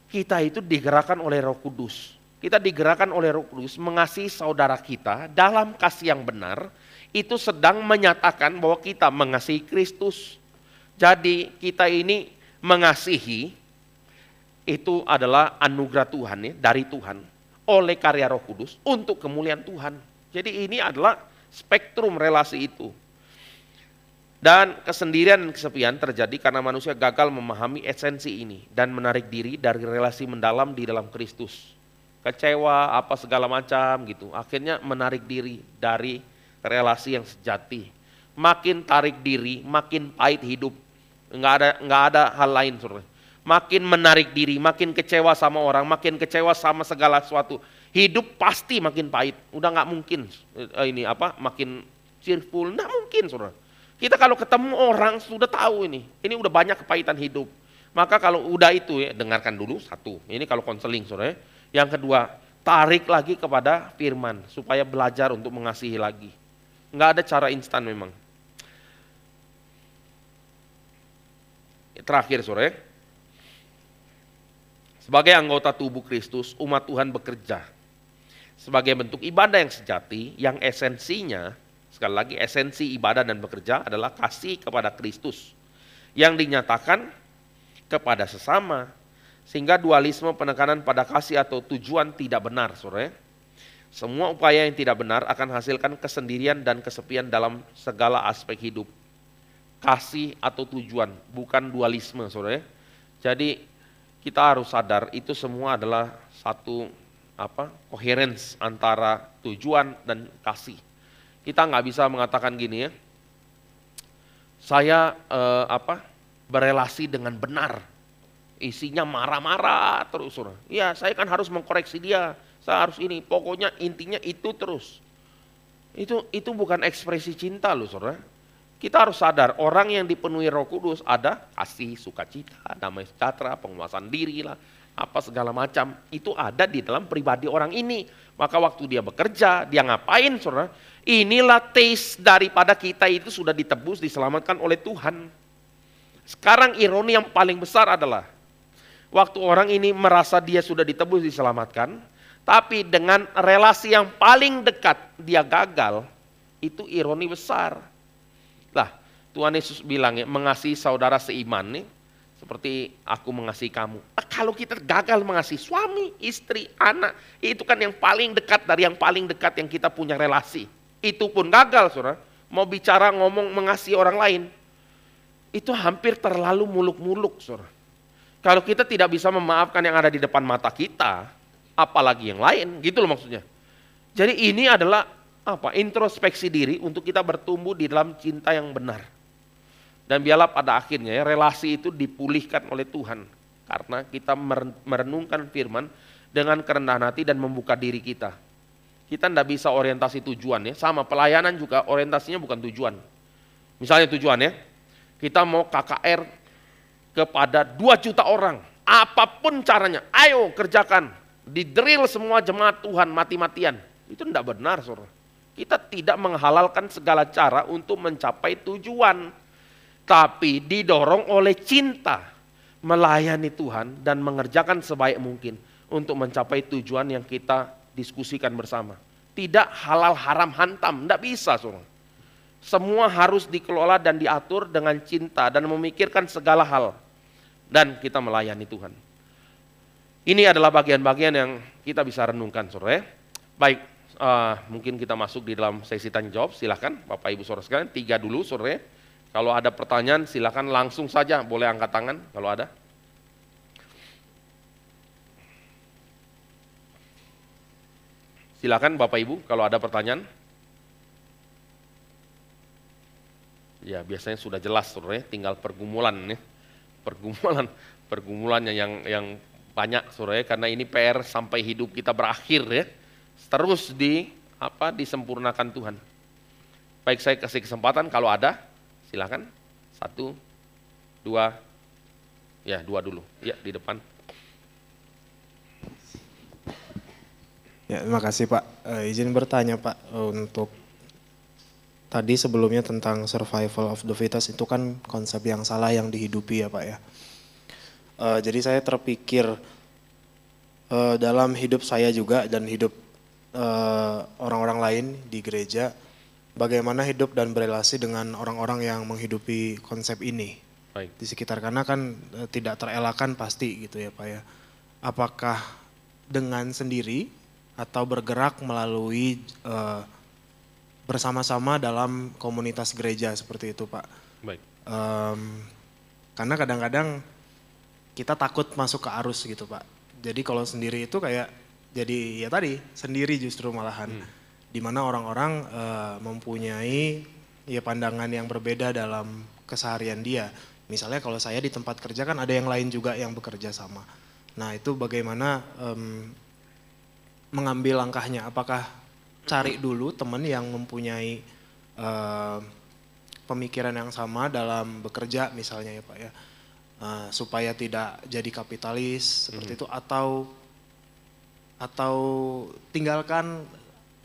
kita itu digerakkan oleh Roh Kudus. Kita digerakkan oleh Roh Kudus mengasihi saudara kita dalam kasih yang benar. Itu sedang menyatakan bahwa kita mengasihi Kristus. Jadi kita ini mengasihi, itu adalah anugerah Tuhan ya, dari Tuhan. Oleh karya Roh Kudus untuk kemuliaan Tuhan. Jadi ini adalah spektrum relasi itu. Dan kesendirian dan kesepian terjadi karena manusia gagal memahami esensi ini dan menarik diri dari relasi mendalam di dalam Kristus. Kecewa, apa segala macam gitu. Akhirnya menarik diri dari relasi yang sejati. Makin tarik diri, makin pahit hidup. Nggak ada hal lain, saudara. Makin menarik diri, makin kecewa sama orang, makin kecewa sama segala sesuatu. Hidup pasti makin pahit. Udah nggak mungkin makin cheerful, nggak mungkin, saudara. Kita kalau ketemu orang sudah tahu ini udah banyak kepahitan hidup. Maka kalau udah itu ya, dengarkan dulu satu. Ini kalau konseling, saudara. Yang kedua, tarik lagi kepada firman supaya belajar untuk mengasihi lagi. Nggak ada cara instan memang. Terakhir, saudara. Sebagai anggota tubuh Kristus, umat Tuhan bekerja sebagai bentuk ibadah yang sejati, yang esensinya, sekali lagi esensi ibadah dan bekerja adalah kasih kepada Kristus yang dinyatakan kepada sesama, sehingga dualisme penekanan pada kasih atau tujuan tidak benar, saudara. Semua upaya yang tidak benar akan hasilkan kesendirian dan kesepian dalam segala aspek hidup. Kasih atau tujuan, bukan dualisme, saudara. Jadi kita harus sadar itu semua adalah satu coherence antara tujuan dan kasih. Kita nggak bisa mengatakan gini ya, saya berelasi dengan benar, isinya marah-marah terus, saudara. Ya, saya kan harus mengkoreksi dia, saya harus ini, pokoknya intinya itu terus. Itu bukan ekspresi cinta loh, saudara. Kita harus sadar orang yang dipenuhi Roh Kudus ada kasih, sukacita, damai sejahtera, penguasaan diri lah, apa segala macam. Itu ada di dalam pribadi orang ini. Maka waktu dia bekerja, dia ngapain, saudara? Inilah taste daripada kita itu sudah ditebus, diselamatkan oleh Tuhan. Sekarang ironi yang paling besar adalah waktu orang ini merasa dia sudah ditebus, diselamatkan, tapi dengan relasi yang paling dekat dia gagal, itu ironi besar. Lah, Tuhan Yesus bilang ya, mengasihi saudara seiman nih, seperti aku mengasihi kamu. Kalau kita gagal mengasihi suami, istri, anak, itu kan yang paling dekat dari yang paling dekat yang kita punya relasi. Itu pun gagal, saudara. Mau bicara, ngomong, mengasihi orang lain, itu hampir terlalu muluk-muluk, saudara. Kalau kita tidak bisa memaafkan yang ada di depan mata kita, apalagi yang lain, gitu loh maksudnya. Jadi ini adalah introspeksi diri untuk kita bertumbuh di dalam cinta yang benar. Dan biarlah pada akhirnya ya, relasi itu dipulihkan oleh Tuhan. Karena kita merenungkan firman dengan kerendahan hati dan membuka diri kita. Kita tidak bisa orientasi tujuan ya. Sama pelayanan juga orientasinya bukan tujuan. Misalnya tujuan ya, kita mau KKR kepada 2 juta orang. Apapun caranya, ayo kerjakan. Didrill semua jemaat Tuhan mati-matian. Itu tidak benar, saudara. Kita tidak menghalalkan segala cara untuk mencapai tujuan. Tapi didorong oleh cinta melayani Tuhan dan mengerjakan sebaik mungkin untuk mencapai tujuan yang kita diskusikan bersama. Tidak halal haram hantam, tidak bisa, saudara. Semua harus dikelola dan diatur dengan cinta dan memikirkan segala hal. Dan kita melayani Tuhan. Ini adalah bagian-bagian yang kita bisa renungkan, saudara. Baik, mungkin kita masuk di dalam sesi tanya jawab. Silakan Bapak Ibu saudara sekalian, 3 dulu, saudara. Kalau ada pertanyaan silakan langsung saja, boleh angkat tangan kalau ada. Silakan Bapak Ibu kalau ada pertanyaan. Ya, biasanya sudah jelas, saudara, tinggal pergumulan ya. Pergumulannya yang banyak, saudara, karena ini PR sampai hidup kita berakhir ya. Terus disempurnakan Tuhan. Baik, saya kasih kesempatan kalau ada, silakan. 1, 2, ya 2 dulu, ya di depan. Ya, terima kasih Pak. Izin bertanya Pak, untuk tadi sebelumnya tentang survival of the fittest, itu kan konsep yang salah yang dihidupi ya Pak ya. Jadi saya terpikir dalam hidup saya juga dan hidup orang-orang lain di gereja, bagaimana hidup dan berelasi dengan orang-orang yang menghidupi konsep ini. Baik. Di sekitar, karena kan tidak terelakkan pasti gitu ya Pak ya. Apakah dengan sendiri atau bergerak melalui bersama-sama dalam komunitas gereja seperti itu Pak. Baik. Karena kadang-kadang kita takut masuk ke arus gitu Pak. Jadi kalau sendiri itu kayak jadi ya tadi sendiri justru malahan. Dimana orang-orang mempunyai ya pandangan yang berbeda dalam keseharian dia. Misalnya kalau saya di tempat kerja kan ada yang lain juga yang bekerja sama. Nah itu bagaimana mengambil langkahnya, apakah cari dulu teman yang mempunyai pemikiran yang sama dalam bekerja misalnya ya Pak ya, supaya tidak jadi kapitalis seperti itu, atau tinggalkan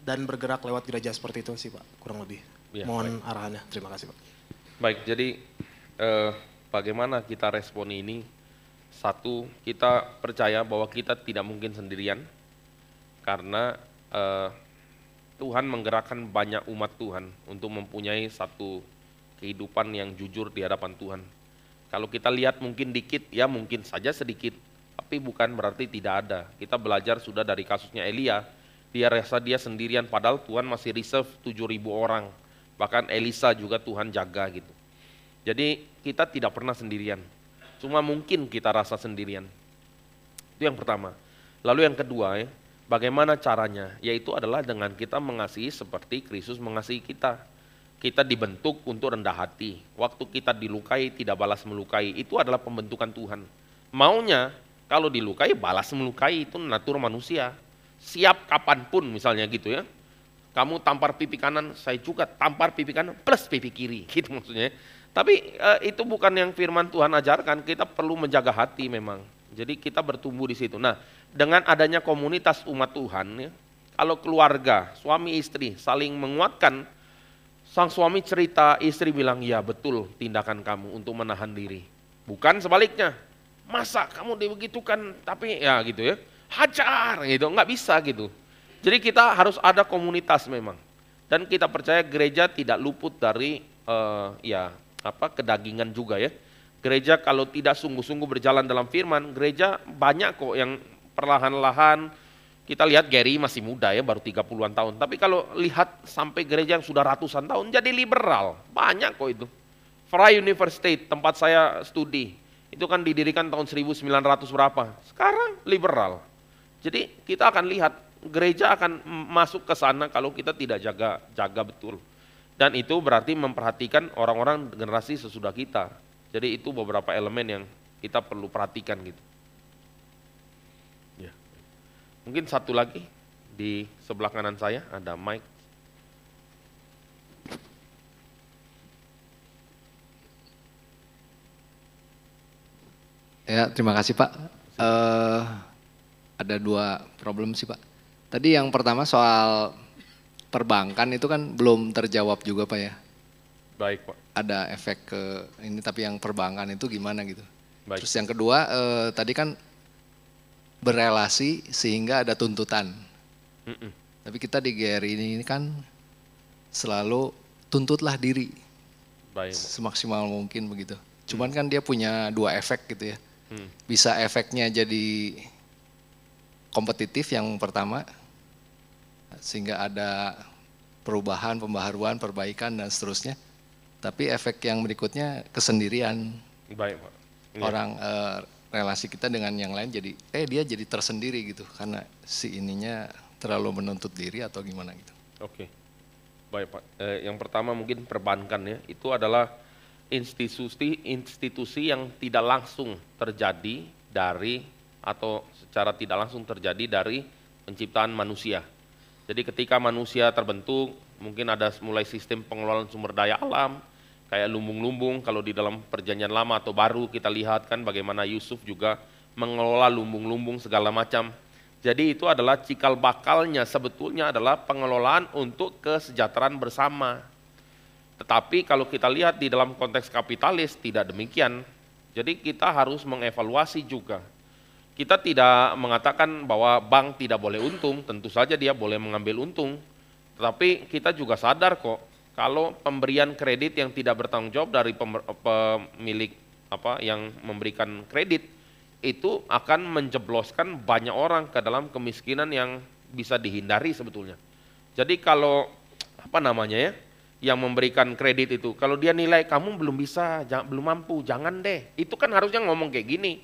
dan bergerak lewat gereja seperti itu sih Pak, kurang lebih. Ya, Mohon arahannya, terima kasih Pak. Baik, jadi bagaimana kita respon ini? Satu, kita percaya bahwa kita tidak mungkin sendirian, karena Tuhan menggerakkan banyak umat Tuhan untuk mempunyai satu kehidupan yang jujur di hadapan Tuhan. Kalau kita lihat mungkin dikit, ya mungkin saja sedikit, tapi bukan berarti tidak ada. Kita belajar sudah dari kasusnya Elia, dia rasa dia sendirian, padahal Tuhan masih reserve 7.000 orang. Bahkan Elisa juga Tuhan jaga gitu. Jadi kita tidak pernah sendirian. Cuma mungkin kita rasa sendirian. Itu yang pertama. Lalu yang kedua ya, bagaimana caranya? Yaitu adalah dengan kita mengasihi seperti Kristus mengasihi kita. Kita dibentuk untuk rendah hati. Waktu kita dilukai tidak balas melukai. Itu adalah pembentukan Tuhan. Maunya kalau dilukai balas melukai, itu natur manusia. Siap kapanpun misalnya gitu ya. Kamu tampar pipi kanan, saya juga tampar pipi kanan plus pipi kiri, gitu maksudnya. Tapi itu bukan yang firman Tuhan ajarkan, kita perlu menjaga hati memang. Jadi kita bertumbuh di situ. Nah, dengan adanya komunitas umat Tuhan, ya, kalau keluarga, suami istri saling menguatkan, sang suami cerita, istri bilang, ya betul tindakan kamu untuk menahan diri. Bukan sebaliknya, masa kamu dibegitukan, tapi ya gitu ya, hajar gitu, nggak bisa gitu. Jadi kita harus ada komunitas memang, dan kita percaya gereja tidak luput dari kedagingan juga ya. Gereja kalau tidak sungguh-sungguh berjalan dalam firman, gereja banyak kok yang perlahan-lahan. Kita lihat Gary masih muda ya, baru 30-an tahun. Tapi kalau lihat sampai gereja yang sudah ratusan tahun, jadi liberal, banyak kok itu. Frye University, tempat saya studi, itu kan didirikan tahun 1900 berapa. Sekarang liberal. Jadi kita akan lihat gereja akan masuk ke sana kalau kita tidak jaga betul. Dan itu berarti memperhatikan orang-orang generasi sesudah kita. Jadi itu beberapa elemen yang kita perlu perhatikan gitu. Ya. Mungkin satu lagi di sebelah kanan saya ada Mike. Ya, terima kasih Pak. Ada dua problem sih Pak. Tadi yang pertama soal perbankan itu kan belum terjawab juga Pak ya. Baik Pak. Ada efek ke ini, tapi yang perbankan itu gimana gitu. Baik. Terus yang kedua tadi kan berelasi sehingga ada tuntutan. Tapi kita di GRI ini kan selalu tuntutlah diri. Baik. Semaksimal mungkin begitu. Cuman kan dia punya dua efek gitu ya. Bisa efeknya jadi kompetitif yang pertama, sehingga ada perubahan, pembaharuan, perbaikan dan seterusnya. Tapi efek yang berikutnya kesendirian. Baik Pak. Ya. Orang relasi kita dengan yang lain jadi dia jadi tersendiri gitu karena si ininya terlalu menuntut diri atau gimana gitu. Oke. Baik Pak. Yang pertama mungkin perbankan ya, itu adalah institusi yang tidak langsung terjadi dari atau secara tidak langsung terjadi dari penciptaan manusia. Jadi ketika manusia terbentuk, mungkin ada mulai sistem pengelolaan sumber daya alam, kayak lumbung-lumbung. Kalau di dalam perjanjian lama atau baru kita lihat kan bagaimana Yusuf juga mengelola lumbung-lumbung segala macam. Jadi itu adalah cikal bakalnya sebetulnya adalah pengelolaan untuk kesejahteraan bersama. Tetapi kalau kita lihat di dalam konteks kapitalis tidak demikian. Jadi kita harus mengevaluasi juga. Kita tidak mengatakan bahwa bank tidak boleh untung, tentu saja dia boleh mengambil untung. Tetapi kita juga sadar kok, kalau pemberian kredit yang tidak bertanggung jawab dari pemilik yang memberikan kredit, itu akan menjebloskan banyak orang ke dalam kemiskinan yang bisa dihindari sebetulnya. Jadi kalau yang memberikan kredit itu. Kalau dia nilai kamu belum bisa, belum mampu, jangan deh. Itu kan harusnya ngomong kayak gini.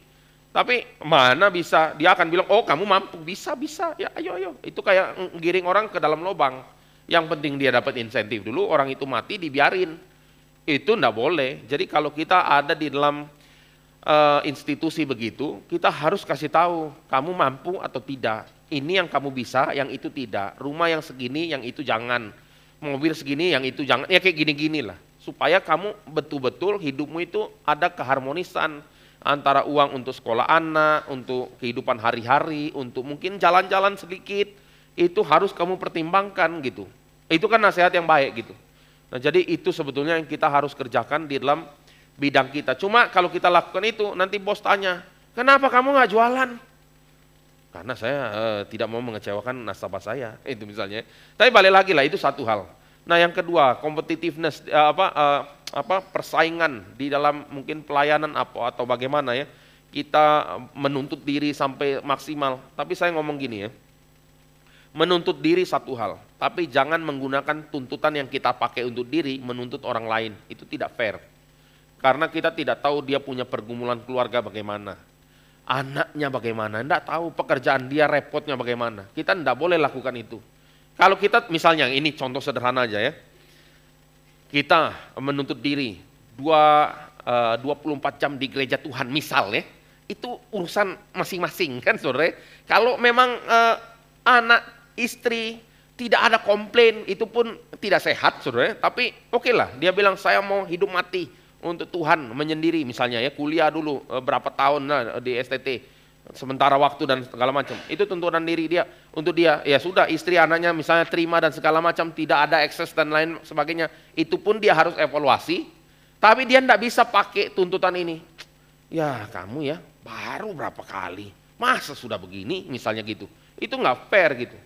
Tapi mana bisa, dia akan bilang, oh kamu mampu, bisa, ya ayo. Itu kayak giring orang ke dalam lubang. Yang penting dia dapat insentif dulu, orang itu mati dibiarin. Itu enggak boleh. Jadi kalau kita ada di dalam institusi begitu, kita harus kasih tahu, kamu mampu atau tidak. Ini yang kamu bisa, yang itu tidak. Rumah yang segini, yang itu jangan. Mobil segini, yang itu jangan. Ya kayak gini-gini lah. Supaya kamu betul-betul hidupmu itu ada keharmonisan. Antara uang untuk sekolah anak, untuk kehidupan hari-hari, untuk mungkin jalan-jalan sedikit. Itu harus kamu pertimbangkan gitu. Itu kan nasihat yang baik gitu. Nah jadi itu sebetulnya yang kita harus kerjakan di dalam bidang kita. Cuma kalau kita lakukan itu, nanti bos tanya, kenapa kamu nggak jualan? Karena saya tidak mau mengecewakan nasabah saya, itu misalnya. Tapi balik lagi lah, itu satu hal. Nah yang kedua, competitiveness, persaingan di dalam mungkin pelayanan atau bagaimana ya, kita menuntut diri sampai maksimal. Tapi saya ngomong gini ya, menuntut diri satu hal, tapi jangan menggunakan tuntutan yang kita pakai untuk diri menuntut orang lain, itu tidak fair. Karena kita tidak tahu dia punya pergumulan keluarga bagaimana, anaknya bagaimana, tidak tahu pekerjaan dia repotnya bagaimana. Kita tidak boleh lakukan itu. Kalau kita misalnya, ini contoh sederhana aja ya, kita menuntut diri 24 jam di gereja Tuhan misal ya, itu urusan masing-masing kan saudara. Kalau memang anak, istri tidak ada komplain, itu pun tidak sehat saudara. Tapi oke lah, dia bilang saya mau hidup mati untuk Tuhan menyendiri misalnya ya, kuliah dulu berapa tahun di STT, sementara waktu dan segala macam. Itu tuntutan diri dia, untuk dia, ya sudah istri anaknya misalnya terima dan segala macam, tidak ada ekses dan lain sebagainya. Itu pun dia harus evaluasi, tapi dia tidak bisa pakai tuntutan ini. Ya kamu ya baru berapa kali, masa sudah begini misalnya gitu. Itu nggak fair gitu.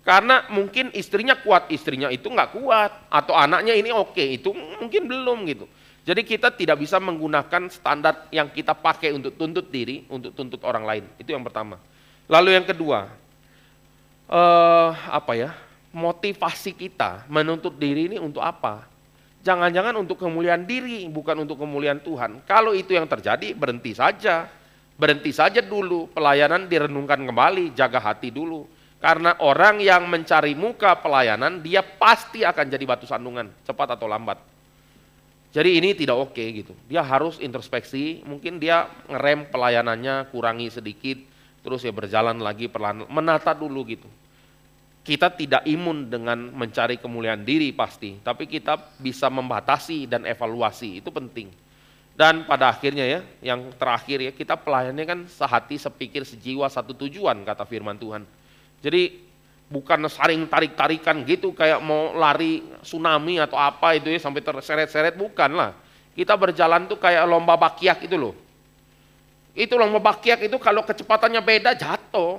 Karena mungkin istrinya kuat, istrinya itu nggak kuat, atau anaknya ini oke, itu mungkin belum gitu. Jadi kita tidak bisa menggunakan standar yang kita pakai untuk tuntut diri, untuk tuntut orang lain. Itu yang pertama. Lalu yang kedua, motivasi kita menuntut diri ini untuk apa? Jangan-jangan untuk kemuliaan diri, bukan untuk kemuliaan Tuhan. Kalau itu yang terjadi, berhenti saja. Berhenti saja dulu, pelayanan direnungkan kembali, jaga hati dulu. Karena orang yang mencari muka pelayanan, dia pasti akan jadi batu sandungan, cepat atau lambat. Jadi ini tidak oke gitu. Dia harus introspeksi, mungkin dia ngerem pelayanannya, kurangi sedikit, terus ya berjalan lagi perlahan, menata dulu gitu. Kita tidak imun dengan mencari kemuliaan diri pasti, tapi kita bisa membatasi dan evaluasi, itu penting. Dan pada akhirnya ya, yang terakhir ya, kita pelayannya kan sehati, sepikir, sejiwa, satu tujuan kata firman Tuhan. Jadi bukan saring tarik-tarikan gitu kayak mau lari tsunami atau apa itu ya sampai terseret-seret, bukan lah. Kita berjalan tuh kayak lomba bakyak itu loh. Itu lomba bakyak itu kalau kecepatannya beda jatuh.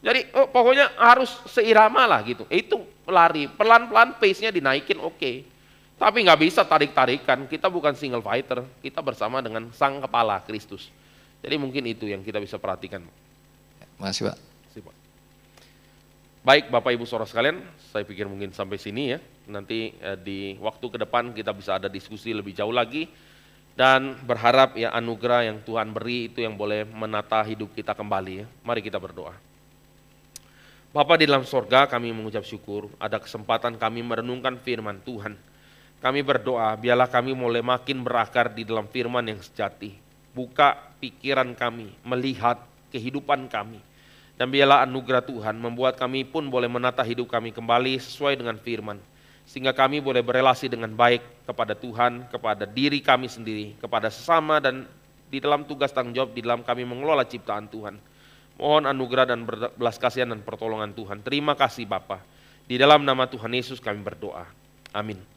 Jadi pokoknya harus seirama lah gitu. Itu lari, pelan-pelan pace-nya dinaikin oke. Tapi nggak bisa tarik-tarikan, kita bukan single fighter, kita bersama dengan sang kepala Kristus. Jadi mungkin itu yang kita bisa perhatikan. Makasih Pak. Baik Bapak Ibu Saudara sekalian, saya pikir mungkin sampai sini ya. Nanti di waktu ke depan kita bisa ada diskusi lebih jauh lagi. Dan berharap ya anugerah yang Tuhan beri itu yang boleh menata hidup kita kembali ya. Mari kita berdoa. Bapa di dalam sorga, kami mengucap syukur ada kesempatan kami merenungkan firman Tuhan. Kami berdoa biarlah kami mulai makin berakar di dalam firman yang sejati. Buka pikiran kami, melihat kehidupan kami. Dan biarlah anugerah Tuhan membuat kami pun boleh menata hidup kami kembali sesuai dengan firman. Sehingga kami boleh berelasi dengan baik kepada Tuhan, kepada diri kami sendiri, kepada sesama dan di dalam tugas tanggung jawab di dalam kami mengelola ciptaan Tuhan. Mohon anugerah dan belas kasihan dan pertolongan Tuhan. Terima kasih Bapa. Di dalam nama Tuhan Yesus kami berdoa. Amin.